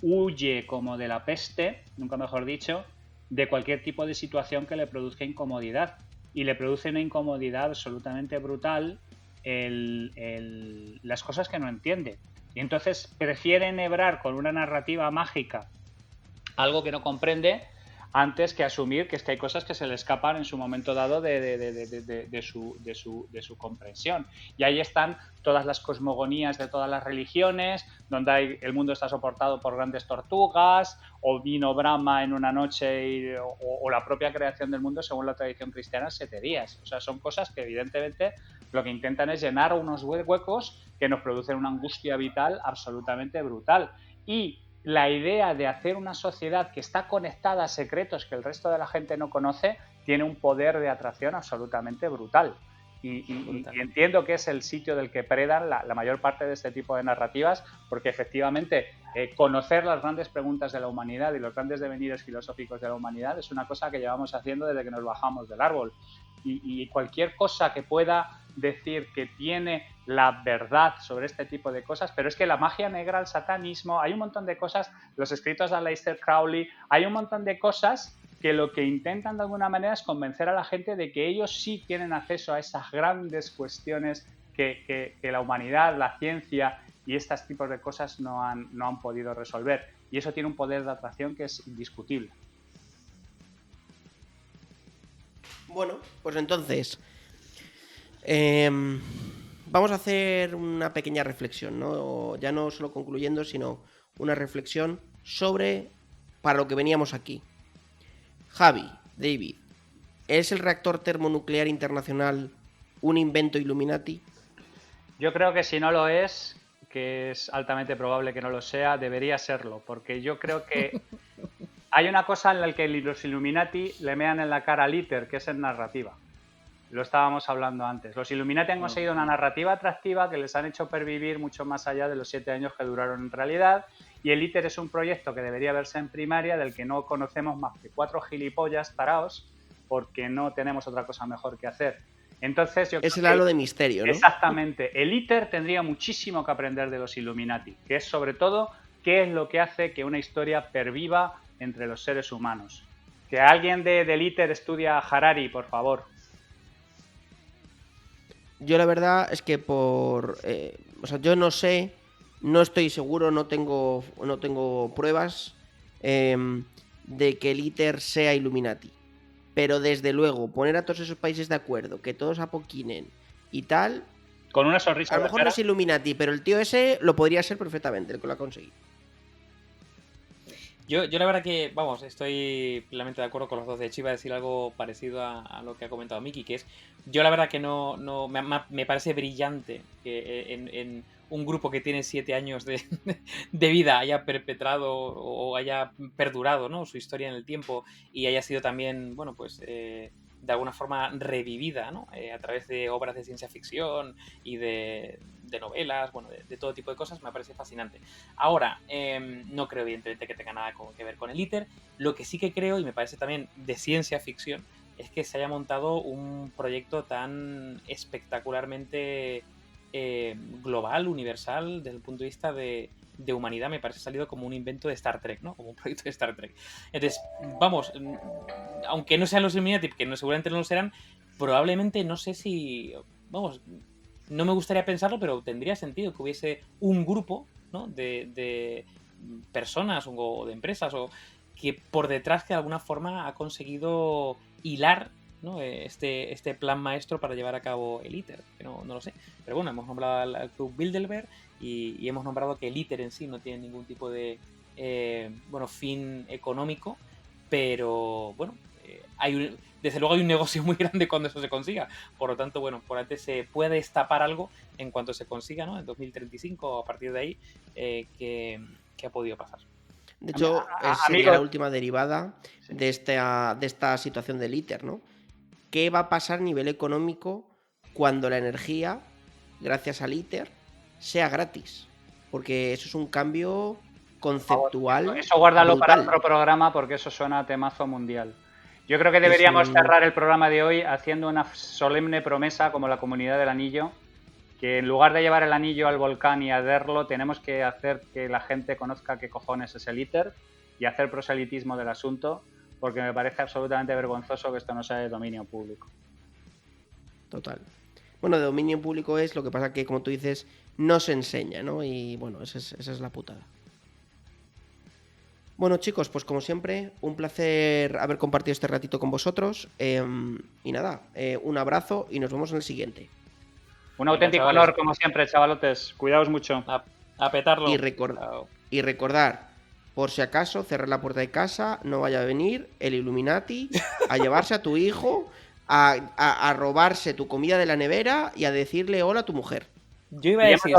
huye como de la peste, nunca mejor dicho, de cualquier tipo de situación que le produzca incomodidad. Y le produce una incomodidad absolutamente brutal las cosas que no entiende. Y entonces prefiere enhebrar con una narrativa mágica algo que no comprende, antes que asumir que es que hay cosas que se le escapan en su momento dado de su comprensión. Y ahí están todas las cosmogonías de todas las religiones, donde el mundo está soportado por grandes tortugas, o vino Brahma en una noche, o la propia creación del mundo, según la tradición cristiana, 7 días. O sea, son cosas que evidentemente lo que intentan es llenar unos huecos que nos producen una angustia vital absolutamente brutal. Y la idea de hacer una sociedad que está conectada a secretos que el resto de la gente no conoce tiene un poder de atracción absolutamente brutal. Y entiendo que es el sitio del que predan la mayor parte de este tipo de narrativas, porque efectivamente conocer las grandes preguntas de la humanidad y los grandes devenires filosóficos de la humanidad es una cosa que llevamos haciendo desde que nos bajamos del árbol. Y cualquier cosa que pueda decir que tiene la verdad sobre este tipo de cosas, pero es que la magia negra, el satanismo, hay un montón de cosas, los escritos de Aleister Crowley, hay un montón de cosas que lo que intentan de alguna manera es convencer a la gente de que ellos sí tienen acceso a esas grandes cuestiones que la humanidad, la ciencia y estos tipos de cosas no han podido resolver. Y eso tiene un poder de atracción que es indiscutible. Bueno, pues entonces vamos a hacer una pequeña reflexión, ¿no? Ya no solo concluyendo, sino una reflexión sobre para lo que veníamos aquí. Javi, David, ¿es el reactor termonuclear internacional un invento Illuminati? Yo creo que si no lo es, que es altamente probable que no lo sea, debería serlo, porque yo creo que hay una cosa en la que los Illuminati le mean en la cara al ITER, que es en narrativa. Lo estábamos hablando antes. Los Illuminati han conseguido una narrativa atractiva que les han hecho pervivir mucho más allá de los 7 años que duraron en realidad, y el ITER es un proyecto que debería verse en primaria, del que no conocemos más que 4 gilipollas taraos, porque no tenemos otra cosa mejor que hacer. Entonces, yo creo es el halo de misterio, ¿no? Exactamente. El ITER tendría muchísimo que aprender de los Illuminati, que es sobre todo qué es lo que hace que una historia perviva entre los seres humanos. Que alguien del ITER estudia a Harari, por favor. Yo la verdad es que yo no sé, no estoy seguro, no tengo pruebas de que el ITER sea Illuminati. Pero desde luego, poner a todos esos países de acuerdo, que todos apoquinen y tal... Con una sonrisa. A lo mejor no es Illuminati, pero el tío ese lo podría ser perfectamente, el que lo ha conseguido. Yo la verdad que, vamos, estoy plenamente de acuerdo con los dos. De hecho, iba a decir algo parecido a lo que ha comentado Miki, que es, yo la verdad que no me parece brillante que en un grupo que tiene 7 años de vida haya perpetrado o haya perdurado, ¿no?, su historia en el tiempo, y haya sido también, bueno, pues de alguna forma revivida, ¿no?, a través de obras de ciencia ficción y de novelas, bueno, de todo tipo de cosas. Me parece fascinante. Ahora, no creo evidentemente que tenga nada que ver con el ITER. Lo que sí que creo, y me parece también de ciencia ficción, es que se haya montado un proyecto tan espectacularmente global, universal, desde el punto de vista de de humanidad me parece salido como un invento de Star Trek, ¿no? Como un proyecto de Star Trek. Entonces, vamos, aunque no sean los Illuminati, que no, seguramente no lo serán, probablemente no sé si, vamos, no me gustaría pensarlo, pero tendría sentido que hubiese un grupo, ¿no? de personas o de empresas o que por detrás que de alguna forma ha conseguido hilar, ¿no? este plan maestro para llevar a cabo el ITER, que no lo sé. Pero bueno, hemos nombrado al Club Bilderberg y hemos nombrado que el ITER en sí no tiene ningún tipo de fin económico, pero bueno, desde luego hay un negocio muy grande cuando eso se consiga. Por lo tanto, bueno, por antes se puede destapar algo en cuanto se consiga, ¿no? En 2035 o a partir de ahí, que ha podido pasar. De hecho, sería la última derivada de esta situación del ITER, ¿no? ¿Qué va a pasar a nivel económico cuando la energía, gracias al ITER, sea gratis? Porque eso es un cambio conceptual. Eso guárdalo brutal. para otro programa porque eso suena a temazo mundial. Yo creo que deberíamos cerrar el programa de hoy haciendo una solemne promesa como la Comunidad del Anillo, que en lugar de llevar el anillo al volcán y arderlo, tenemos que hacer que la gente conozca qué cojones es el ITER y hacer proselitismo del asunto, porque me parece absolutamente vergonzoso que esto no sea de dominio público. Total. Bueno, de dominio público es, lo que pasa que, como tú dices, no se enseña, ¿no? Y bueno, esa es la putada. Bueno, chicos, pues como siempre, un placer haber compartido este ratito con vosotros. Y nada, un abrazo y nos vemos en el siguiente. Un auténtico honor, como siempre, chavalotes. Cuidaos mucho. A petarlo. Y recordar, por si acaso, cerrar la puerta de casa, no vaya a venir el Illuminati a llevarse a tu hijo, a robarse tu comida de la nevera y a decirle hola a tu mujer. Yo iba a decir,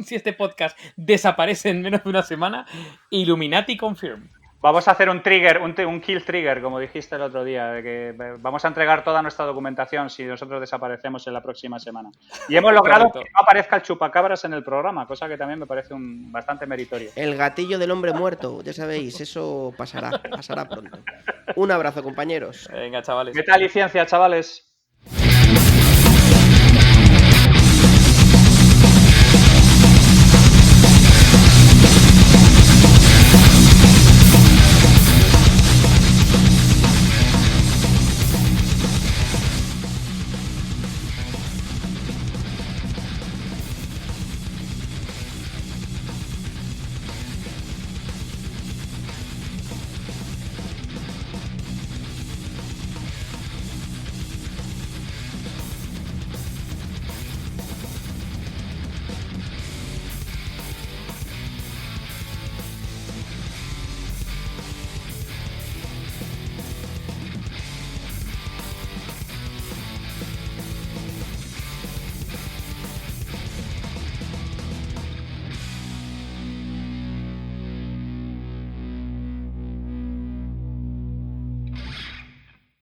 si este podcast desaparece en menos de una semana, Illuminati confirm. Vamos a hacer un trigger, un kill trigger, como dijiste el otro día, de que vamos a entregar toda nuestra documentación si nosotros desaparecemos en la próxima semana. Y hemos logrado que no aparezca el chupacabras en el programa, cosa que también me parece bastante meritorio. El gatillo del hombre muerto, ya sabéis, eso pasará pronto. Un abrazo, compañeros. Venga, chavales. Meta licencia, chavales.